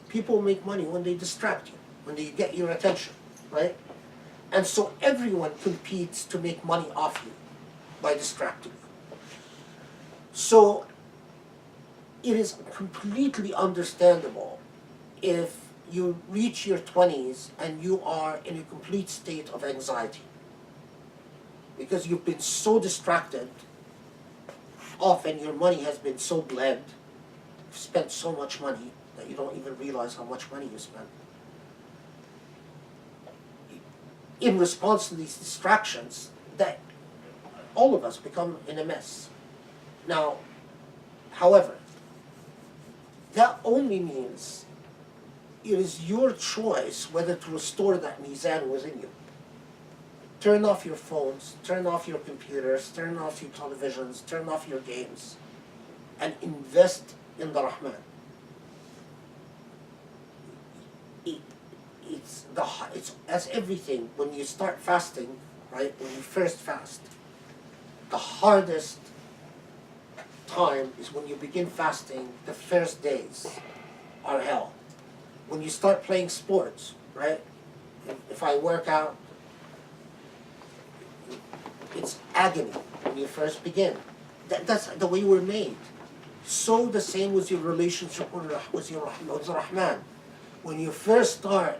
Speaker 1: People make money when they distract you, when they get your attention, right? And so everyone competes to make money off you by distracting you. So it is completely understandable if you reach your 20s and you are in a complete state of anxiety, because you've been so distracted. Often your money has been so bled, you've spent so much money that you don't even realize how much money you spent. In response to these distractions, that all of us become in a mess. Now, however, that only means it is your choice whether to restore that mizan within you. Turn off your phones, turn off your computers, turn off your televisions, turn off your games, and invest in the Rahman. It's as everything, when you start fasting, right, when you first fast, the hardest time is when you begin fasting, the first days are hell. When you start playing sports, right, if I work out, it's agony when you first begin. That's the way we're made. So the same with your relationship with the Rahman. When you first start,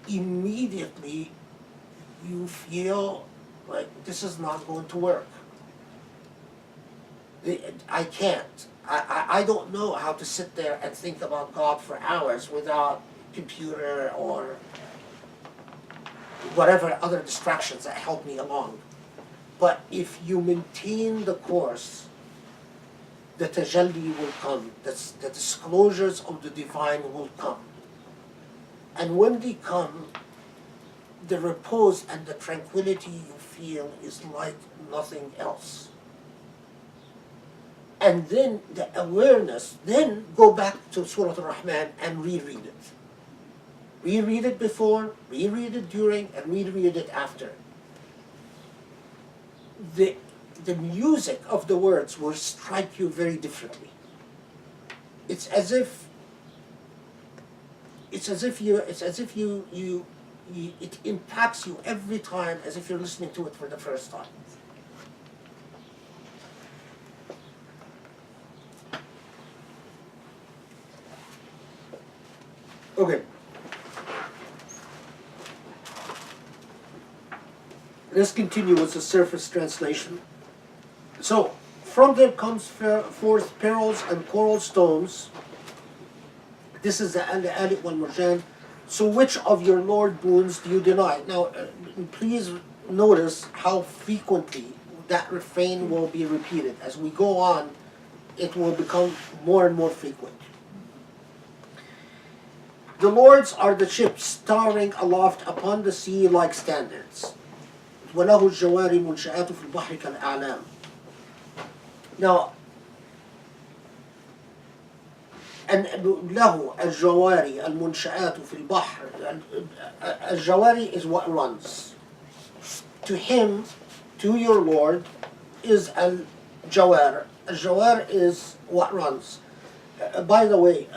Speaker 1: immediately you feel like this is not going to work. I can't. I don't know how to sit there and think about God for hours without computer or whatever other distractions that help me along. But if you maintain the course, the tajalli will come, the disclosures of the divine will come. And when they come, the repose and the tranquility you feel is like nothing else. And then the awareness, then go back to Surah al Rahman and reread it. Reread it before, reread it during, and reread it after. The music of the words will strike you very differently. It's as if it impacts you every time as if you're listening to it for the first time. Okay. Let's continue with the surface translation. So, from there comes forth pearls and coral stones. This is the Alif wal Murjan. So which of your Lord boons do you deny? Now, please notice how frequently that refrain will be repeated. As we go on, it will become more and more frequent. The Lord's are the ships towering aloft upon the sea like standards. وَلَهُ الْجَوَارِ مُنْشَآتُ فِي الْبَحْرِ كَالْأَعْلَامِ. Now, and له الجواري المنشآت في البحر. الجواري is what runs. To him, to your Lord, is al-jawar. Al-jawar is what runs. By the way,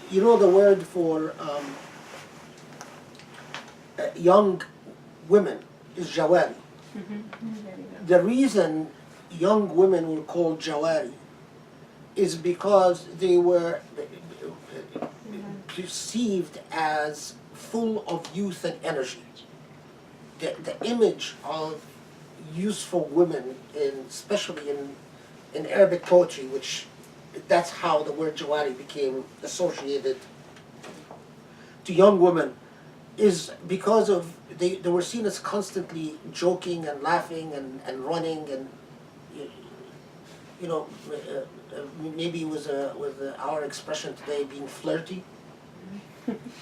Speaker 1: you know the word for young women is jawari. The reason young women were called jawari is because they were perceived as full of youth and energy. The image of useful women, especially in Arabic poetry, which that's how the word jawari became associated to young women, is because of they were seen as constantly joking and laughing and running and maybe with our expression today being flirty.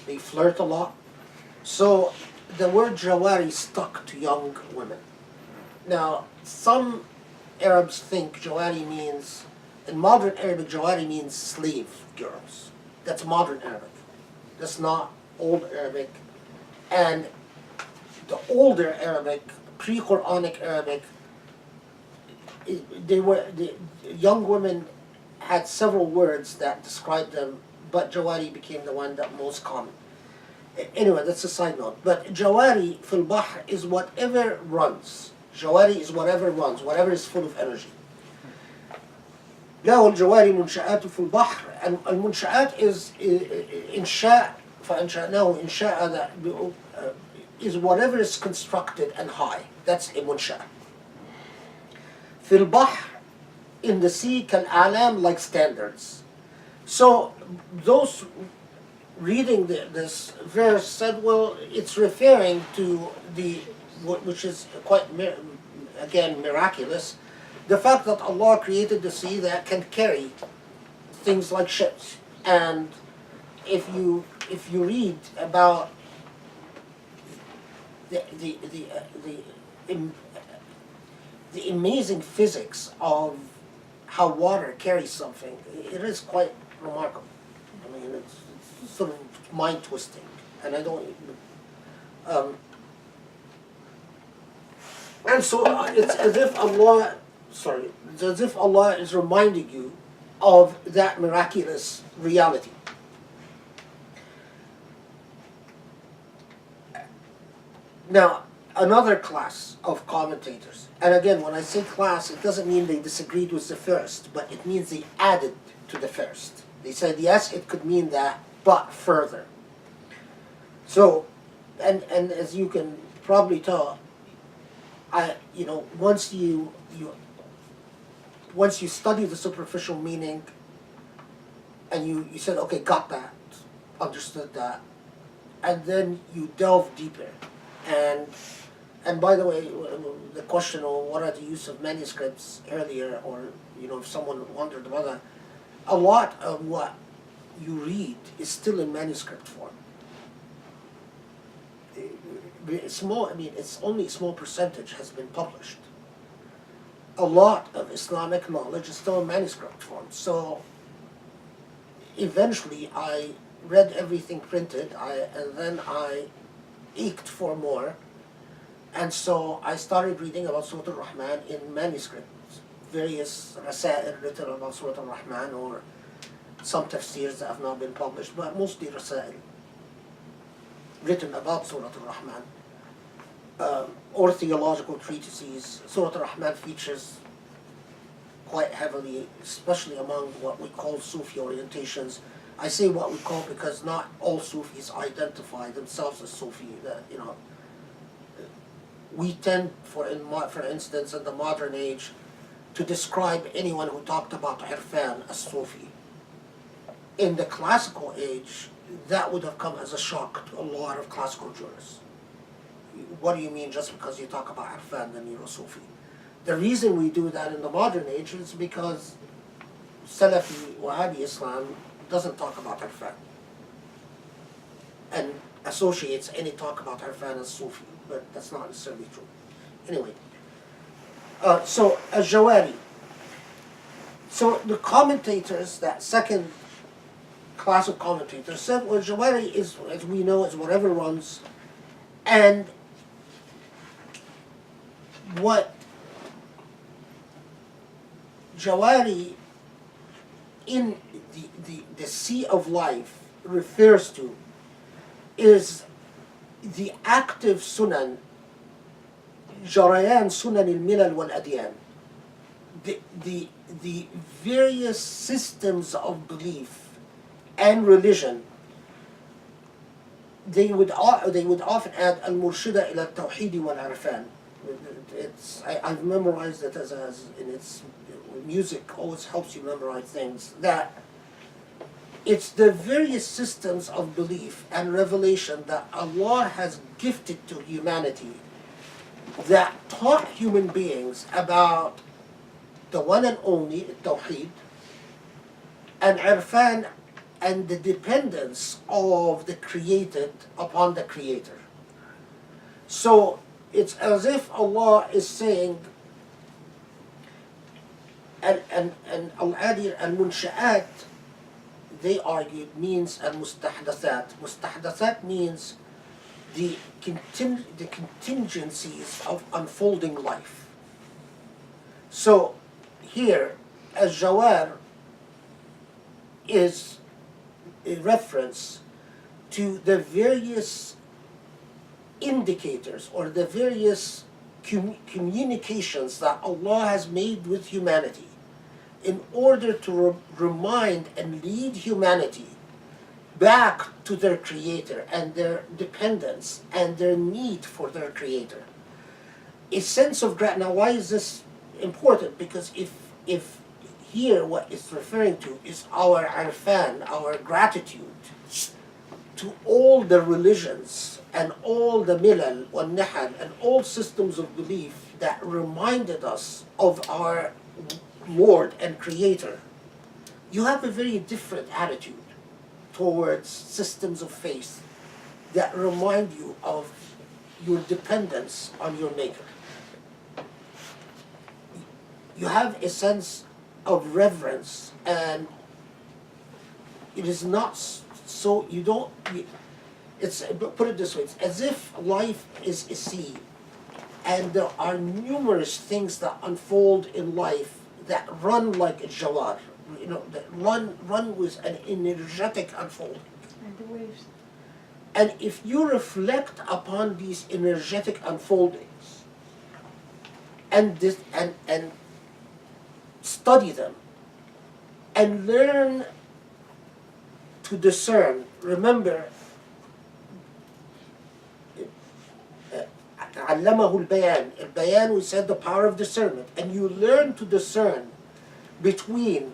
Speaker 1: They flirt a lot. So the word jawari stuck to young women. Now some Arabs think jawari means, in modern Arabic, jawari means slave girls. That's modern Arabic. That's not old Arabic. And the older Arabic, pre-Quranic Arabic, the young women had several words that described them, but jawari became the one that most common. Anyway, that's a side note. But jawari fil bahr is whatever runs. Jawari is whatever runs, whatever is full of energy. له الجواري منشآت في البحر. And المنشآت is إنشاء. فأنشأناه إنشاء is whatever is constructed and high. That's a منشأ. في البحر, in the sea, كالأعلام, like standards. So those reading this verse said, well, it's referring to which is quite again miraculous, the fact that Allah created the sea that can carry things like ships. And if you read about the amazing physics of how water carries something, it is quite remarkable. I mean, it's sort of mind twisting, and I don't. And so it's as if Allah, it's as if Allah is reminding you of that miraculous reality. Now, another class of commentators, and again, when I say class, it doesn't mean they disagreed with the first, but it means they added to the first. They said, yes, it could mean that, but further. So, and as you can probably tell, once you study the superficial meaning, and you said, okay, got that, understood that, and then you delve deeper. And by the way, the question of what are the use of manuscripts earlier, or if someone wondered about that, a lot of what you read is still in manuscript form. It's only a small percentage has been published. A lot of Islamic knowledge is still in manuscript form. So eventually I read everything printed, and then I ached for more, and so I started reading about Surah al Rahman in manuscripts, various rasa'il written about Surah al Rahman, or some tafsirs that have not been published, but mostly rasa'il written about Surah al Rahman, or theological treatises. Surah al Rahman features quite heavily, especially among what we call Sufi orientations. I say what we call because not all Sufis identify themselves as Sufi. We tend, for instance, in the modern age, to describe anyone who talked about Irfan as Sufi. In the classical age, that would have come as a shock to a lot of classical jurists. What do you mean just because you talk about Irfan, then you're a Sufi? The reason we do that in the modern age is because Salafi Wahhabi Islam doesn't talk about Irfan and associates any talk about Irfan as Sufi, but that's not necessarily true. Anyway, so Al-Jawari. So the commentators, that second class of commentators, said, well, Jawari is, as we know, is whatever runs, and what Jawari in the sea of life refers to is the active sunan, jarayan sunan al-milal wal-adyan, the various systems of belief and religion. They would often add al-murshida ila al-tawhid wal-arfan. I've memorized it as in its music always helps you memorize things, that it's the various systems of belief and revelation that Allah has gifted to humanity that taught human beings about the one and only Tawheed and Irfan, and the dependence of the created upon the Creator. So it's as if Allah is saying, and al-adir al-munsha'at, they argued, means al-mustahdathat. Mustahdathat means the contingencies of unfolding life. So here, al-jawar is a reference to the various indicators or the various communications that Allah has made with humanity in order to remind and lead humanity back to their Creator and their dependence and their need for their Creator. A sense of gratitude. Now, why is this important? Because if here what it's referring to is our arfan, our gratitude to all the religions and all the milal wal nahal and all systems of belief that reminded us of our Lord and Creator, you have a very different attitude towards systems of faith that remind you of your dependence on your Maker. You have a sense of reverence, and it is not so, you don't, it's, put it this way, it's as if life is a sea, and there are numerous things that unfold in life that run like a jawar, that run with an energetic unfolding.
Speaker 3: And the waves.
Speaker 1: And if you reflect upon these energetic unfoldings and study them and learn to discern, remember, علمه البيان. البيان, we said, the power of discernment. And you learn to discern between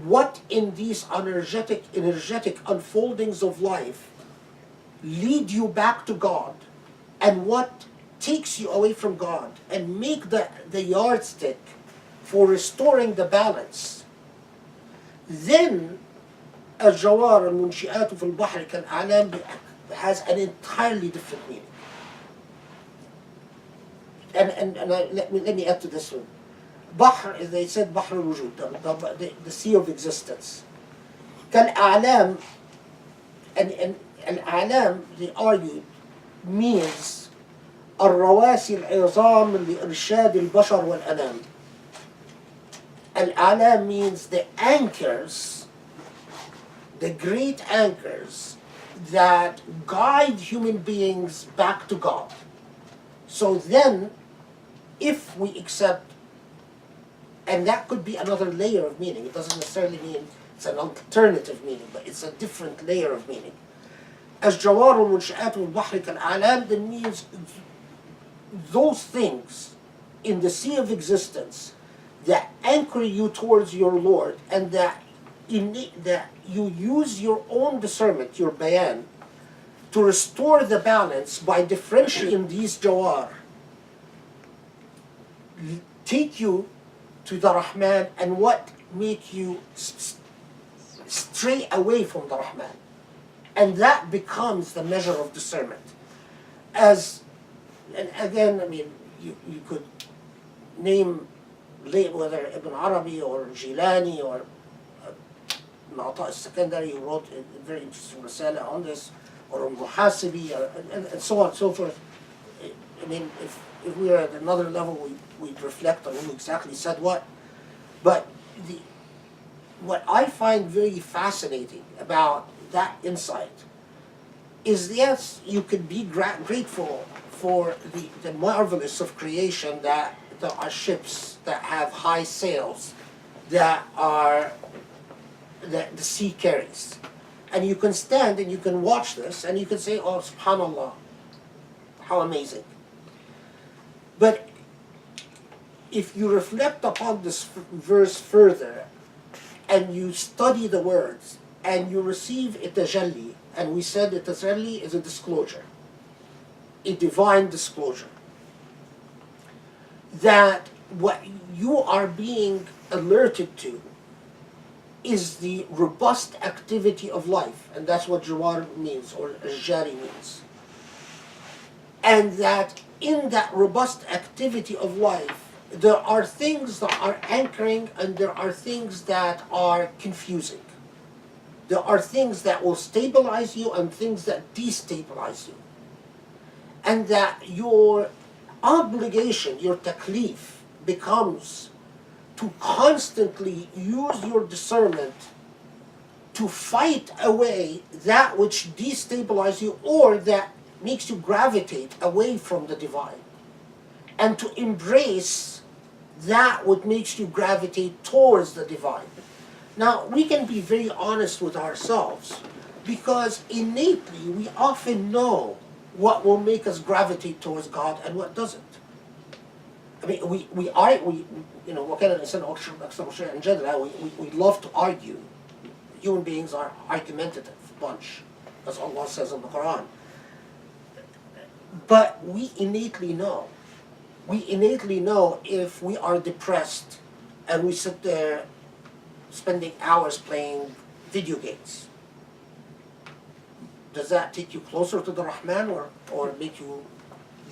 Speaker 1: what in these energetic unfoldings of life lead you back to God and what takes you away from God, and make the yardstick for restoring the balance. Then الجوار المنشآت في البحر كالأعلام has an entirely different meaning. And let me add to this one. Bahr, as they said, Bahr al-Wujud, the sea of existence. كالأعلام, and الأعلام, they argued, means الرواسي العظام لإرشاد البشر والأنام. الأعلام means the anchors, the great anchors that guide human beings back to God. So then, if we accept, and that could be another layer of meaning, it doesn't necessarily mean it's an alternative meaning, but it's a different layer of meaning. As جوار المنشآت والبحر كالأعلام, that means those things in the sea of existence that anchor you towards your Lord, and that you use your own discernment, your bayan, to restore the balance by differentiating these jawar, take you to the Rahman, and what make you stray away from the Rahman. And that becomes the measure of discernment. And again, I mean, you could name whether Ibn Arabi or Jilani or Ma'ata al-Secondary, who wrote a very interesting risala on this, or Muhasibi, and so on and so forth. I mean, if we are at another level, we'd reflect on who exactly said what. But what I find very fascinating about that insight is, yes, you could be grateful for the marvelous of creation, that there are ships that have high sails that the sea carries. And you can stand and you can watch this and you can say, oh, subhanallah, how amazing. But if you reflect upon this verse further and you study the words and you receive a tajalli, and we said that tajalli is a disclosure, a divine disclosure, that what you are being alerted to is the robust activity of life, and that's what jawar means, or jari means. And that in that robust activity of life, there are things that are anchoring and there are things that are confusing. There are things that will stabilize you and things that destabilize you. And that your obligation, your taklif, becomes to constantly use your discernment to fight away that which destabilizes you or that makes you gravitate away from the divine, and to embrace that what makes you gravitate towards the divine. Now, we can be very honest with ourselves, because innately we often know what will make us gravitate towards God and what doesn't. I mean, we love to argue. Human beings are argumentative bunch, as Allah says in the Quran. But we innately know. We innately know if we are depressed and we sit there spending hours playing video games. Does that take you closer to the Rahman or make you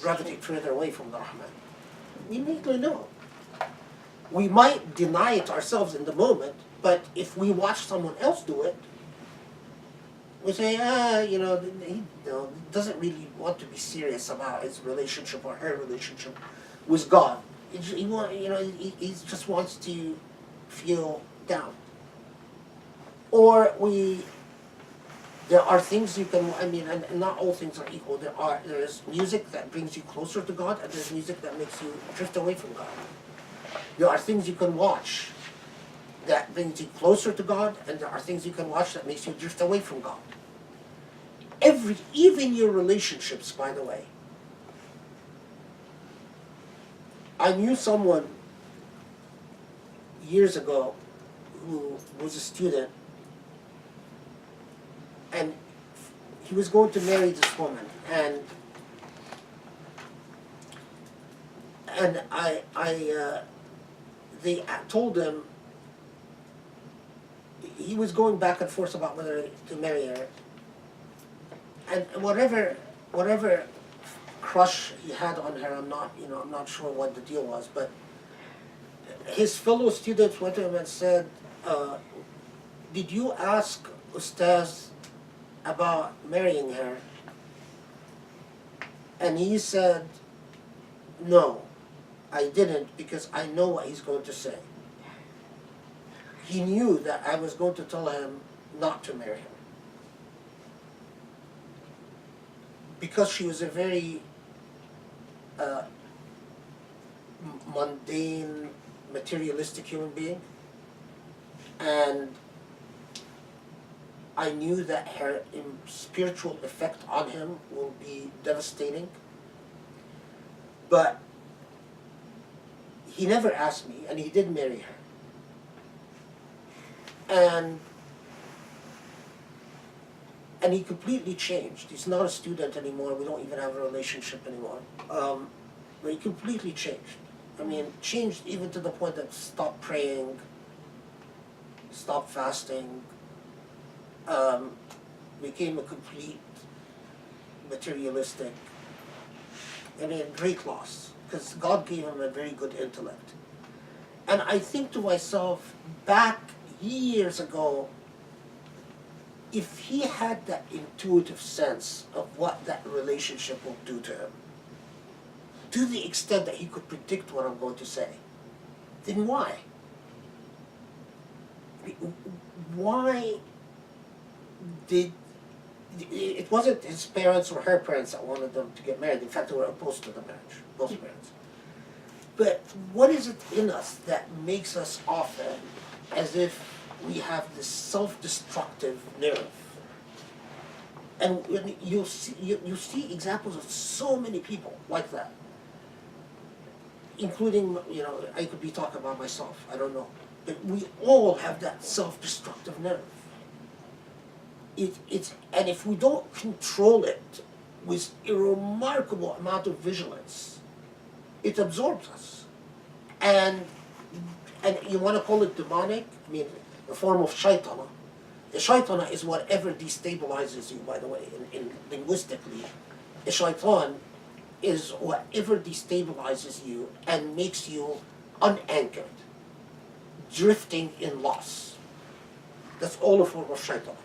Speaker 1: gravitate further away from the Rahman? We need to know. We might deny it ourselves in the moment, but if we watch someone else do it, we say, he doesn't really want to be serious about his relationship or her relationship with God. He just wants to feel down. Or there are things you can, and not all things are equal. There is music that brings you closer to God, and there's music that makes you drift away from God. There are things you can watch that brings you closer to God, and there are things you can watch that makes you drift away from God. Even your relationships, by the way. I knew someone years ago who was a student, and he was going to marry this woman, and they told him he was going back and forth about whether to marry her, and whatever crush he had on her, I'm not sure what the deal was, but his fellow students went to him and said, "Did you ask Ustaz about marrying her?" And he said, "No, I didn't, because I know what he's going to say." He knew that I was going to tell him not to marry her, because she was a very mundane, materialistic human being, and I knew that her spiritual effect on him will be devastating. But he never asked me, and he did marry her. And he completely changed. He's not a student anymore. We don't even have a relationship anymore. But he completely changed. Changed even to the point that stopped praying, stopped fasting, became a complete materialistic. Great loss, because God gave him a very good intellect. And I think to myself, back years ago, if he had that intuitive sense of what that relationship will do to him, to the extent that he could predict what I'm going to say, then why? Why did... It wasn't his parents or her parents that wanted them to get married. In fact, they were opposed to the marriage, both parents. But what is it in us that makes us often as if we have this self-destructive nerve? And you see examples of so many people like that, including, I could be talking about myself, I don't know. But we all have that self-destructive nerve. And if we don't control it with a remarkable amount of vigilance, it absorbs us. And you want to call it demonic? A form of shaitana. The shaitana is whatever destabilizes you, by the way, in linguistically. A shaitan is whatever destabilizes you and makes you unanchored, drifting in loss. That's all a form of shaitan.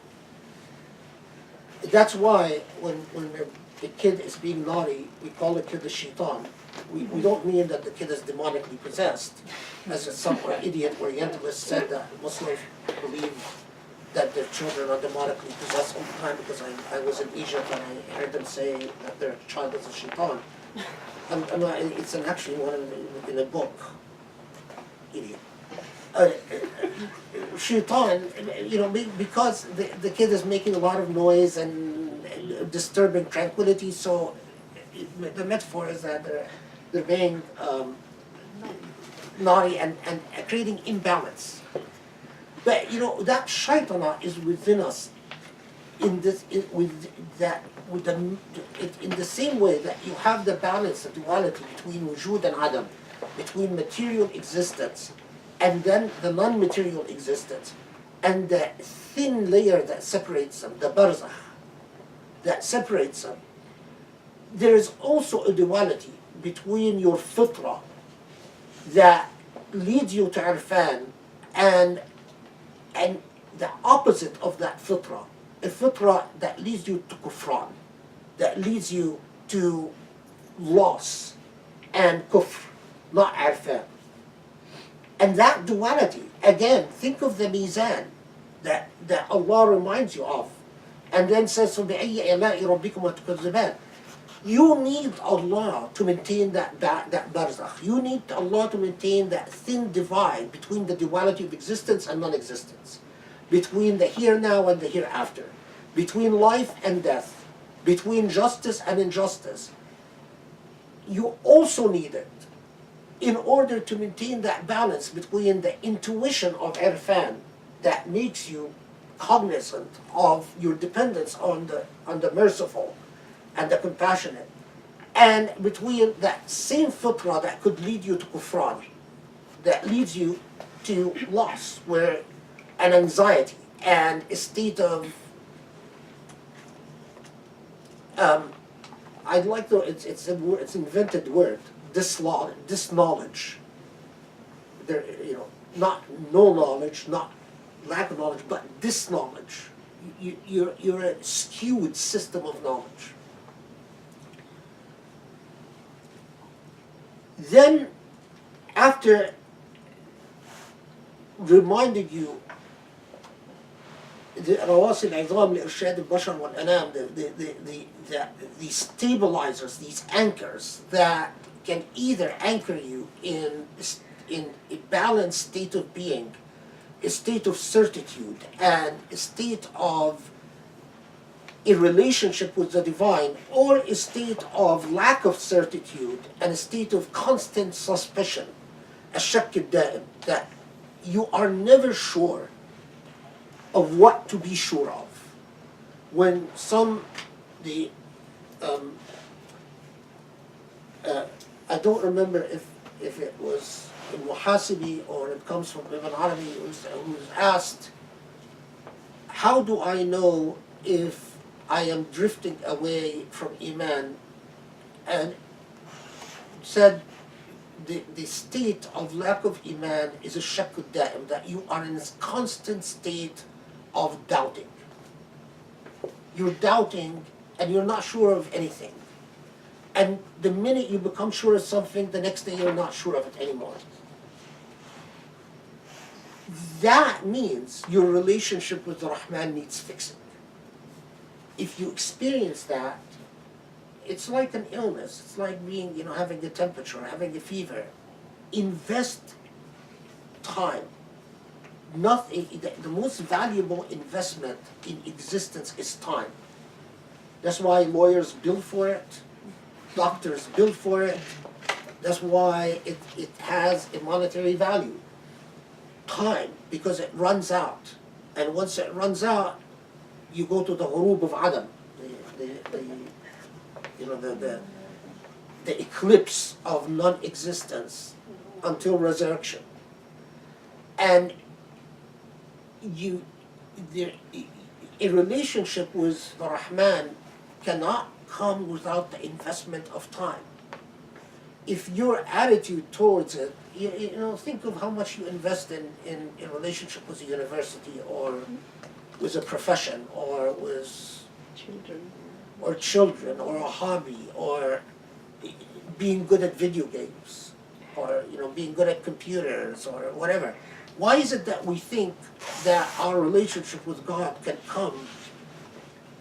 Speaker 1: That's why when the kid is being naughty, we call the kid the shaitan. We don't mean that the kid is demonically possessed, as some idiot Orientalist said that Muslims believe that their children are demonically possessed all the time, because I was in Egypt and I heard them say that their child is a shaitan. It's actually in a book. Idiot. Shaitan, because the kid is making a lot of noise and disturbing tranquility, so the metaphor is that they're being naughty and creating imbalance. But that shaitana is within us in the same way that you have the balance, the duality between wujud and adam, between material existence and then the non-material existence, and the thin layer that separates them, the barzakh, that separates them. There is also a duality between your fitra that leads you to irfan and the opposite of that fitra, a fitra that leads you to kufran, that leads you to loss and kufr, not irfan. And that duality, again, think of the mizan that Allah reminds you of, and then says, فَبِأَيِّ آلَاءِ رَبِّكُمَا تُكَذِّبَانِ. You need Allah to maintain that barzakh. You need Allah to maintain that thin divide between the duality of existence and non-existence, between the here now and the hereafter, between life and death, between justice and injustice. You also need it in order to maintain that balance between the intuition of irfan that makes you cognizant of your dependence on the merciful and the compassionate, and between that same fitra that could lead you to kufran, that leads you to loss, where an anxiety and a state of I'd like to. It's invented word. Disknowledge. There, not no knowledge, not lack of knowledge, but disknowledge. You're a skewed system of knowledge. Then, after reminding you the رواسي العظام لإرشاد البشر والأنام, the stabilizers, these anchors that can either anchor you in a balanced state of being, a state of certitude, and a state of a relationship with the divine, or a state of lack of certitude and a state of constant suspicion, الشك الدائم, that you are never sure of what to be sure of. When I don't remember if it was in Muhasibi or it comes from Ibn Arabi, who's asked, how do I know if I am drifting away from Iman? And said the state of lack of Iman is a shakk da'im, that you are in a constant state of doubting. You're doubting and you're not sure of anything. And the minute you become sure of something, the next day you're not sure of it anymore. That means your relationship with the Rahman needs fixing. If you experience that, it's like an illness. It's like being, having a temperature, having a fever. Invest time. The most valuable investment in existence is time. That's why lawyers bill for it, doctors bill for it. That's why it has a monetary value. Time, because it runs out. And once it runs out, you go to the ghurub of Adam, the eclipse of non-existence until resurrection. And a relationship with the Rahman cannot come without the investment of time. If your attitude towards it, think of how much you invest in a relationship with a university or with a profession or with children or a hobby or being good at video games or being good at computers or whatever. Why is it that we think that our relationship with God can come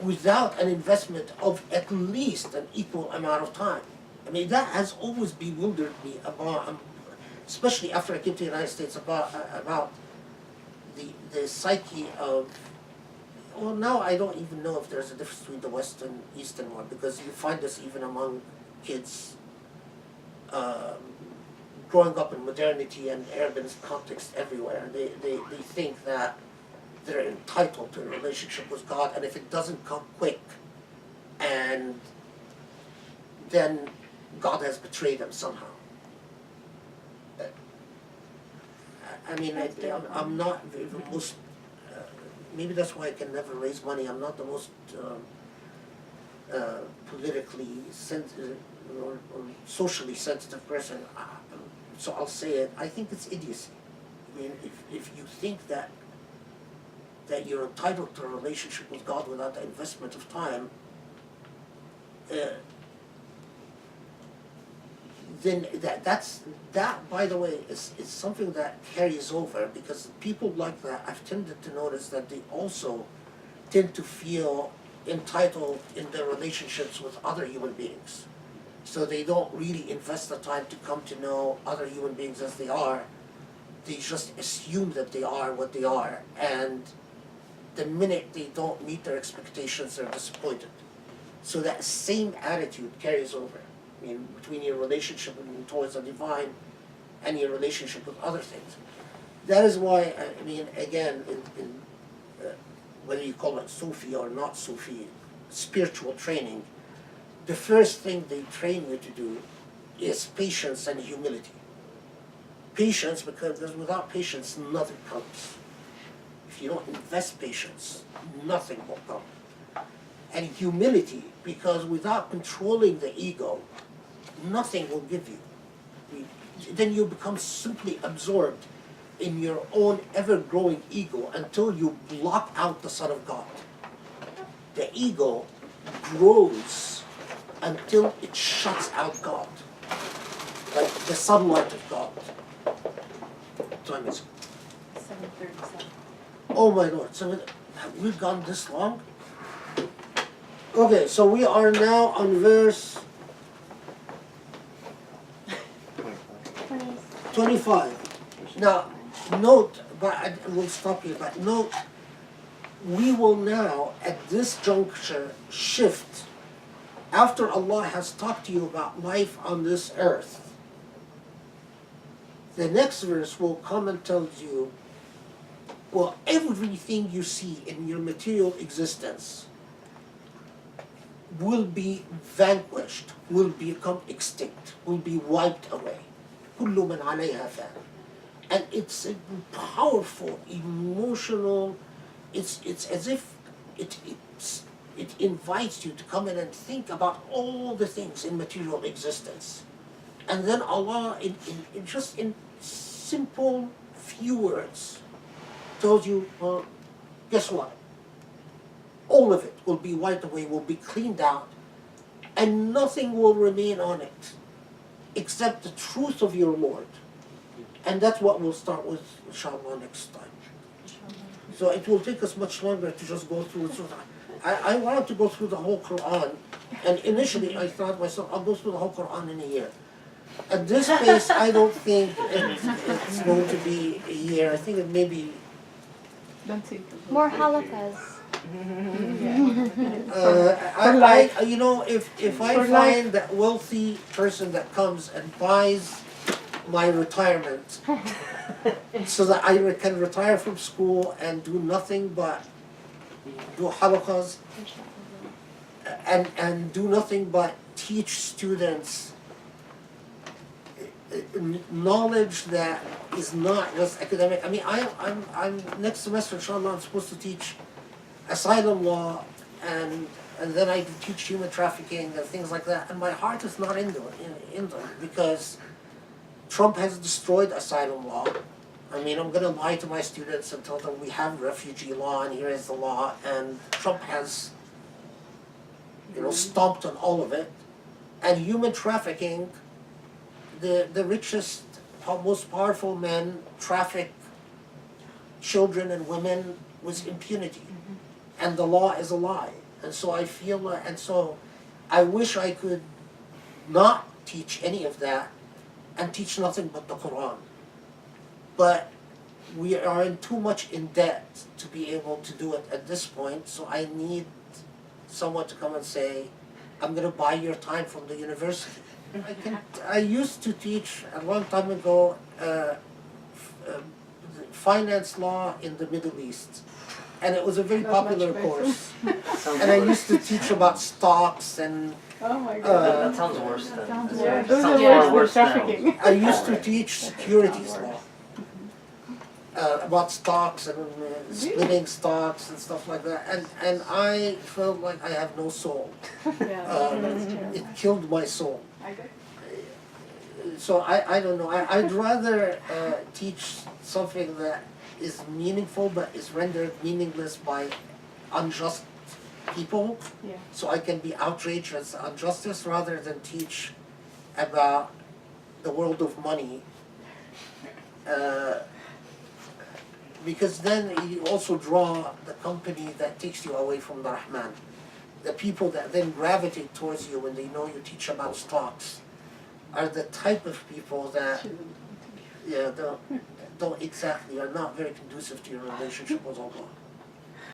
Speaker 1: without an investment of at least an equal amount of time? I mean, that has always bewildered me about, especially after I came to the United States, about the psyche of. Well, now I don't even know if there's a difference between the West and Eastern one, because you find this even among kids growing up in modernity and urban context everywhere. They think that they're entitled to a relationship with God, and if it doesn't come quick, and then God has betrayed them somehow. I mean, I'm not the most, maybe that's why I can never raise money. I'm not the most politically sensitive or socially sensitive person. So I'll say it. I think it's idiocy. I mean, if you think that you're entitled to a relationship with God without the investment of time, then that, by the way, is something that carries over, because people like that, I've tended to notice that they also tend to feel entitled in their relationships with other human beings. So they don't really invest the time to come to know other human beings as they are. They just assume that they are what they are, and the minute they don't meet their expectations, they're disappointed. So that same attitude carries over. I mean, between your relationship towards the divine and your relationship with other things. That is why, I mean, again, whether you call it Sufi or not Sufi, spiritual training, the first thing they train you to do is patience and humility. Patience, because without patience, nothing comes. If you don't invest patience, nothing will come. And humility, because without controlling the ego, nothing will give you. Then you become simply absorbed in your own ever-growing ego until you block out the Son of God. The ego grows until it shuts out God, like the sunlight of God. What time is it?
Speaker 3: 7:37.
Speaker 1: Oh my Lord, so have we gone this long? Okay, so we are now on verse 25. Now, note, but we'll stop here, but note, we will now, at this juncture, shift. After Allah has talked to you about life on this earth, the next verse will come and tell you, well, everything you see in your material existence will be vanquished, will become extinct, will be wiped away. كل من عليها فان. And it's a powerful, emotional, it's as if it invites you to come in and think about all the things in material existence. And then Allah, in simple few words, tells you, well, guess what? All of it will be wiped away, will be cleaned out, and nothing will remain on it except the truth of your Lord. And that's what we'll start with, inshallah, next time. So it will take us much longer to just go through. I wanted to go through the whole Quran, and initially I thought myself, I'll go through the whole Quran in a year. At this pace, I don't think it's going to be a year. I think it may be
Speaker 3: Don't think.
Speaker 5: More halakas.
Speaker 1: you know, if I find that wealthy person that comes and buys my retirement so that I can retire from school and do nothing but do halaqas and do nothing but teach students knowledge that is not just academic. I mean, I'm next semester, inshallah, I'm supposed to teach asylum law, and then I teach human trafficking and things like that. And my heart is not in them because Trump has destroyed asylum law. I mean, I'm going to lie to my students and tell them we have refugee law and here is the law, and Trump has, stomped on all of it. And human trafficking, the richest, most powerful men traffic children and women with impunity. And the law is a lie. And so I feel, and so I wish I could not teach any of that and teach nothing but the Quran. But we are in too much in debt to be able to do it at this point, so I need someone to come and say, I'm going to buy your time from the university. I used to teach a long time ago finance law in the Middle East. And it was a very popular course. And I used to teach about stocks and
Speaker 3: Oh my God.
Speaker 4: That sounds worse than.
Speaker 3: Sounds worse.
Speaker 4: Sounds
Speaker 3: Those are
Speaker 4: far
Speaker 3: worse than
Speaker 4: worse now.
Speaker 3: trafficking.
Speaker 1: I used to teach securities law. about stocks and splitting stocks and stuff like that, and I felt like I have no soul.
Speaker 3: Yeah, that's terrible.
Speaker 1: It killed my soul.
Speaker 3: I get
Speaker 1: So I don't know. I'd rather teach something that is meaningful but is rendered meaningless by unjust people,
Speaker 3: yeah.
Speaker 1: so I can be outraged at injustice rather than teach about the world of money. Because then you also draw the company that takes you away from the Rahman. The people that then gravitate towards you when they know you teach about stocks are the type of people that don't exactly, are not very conducive to your relationship with Allah.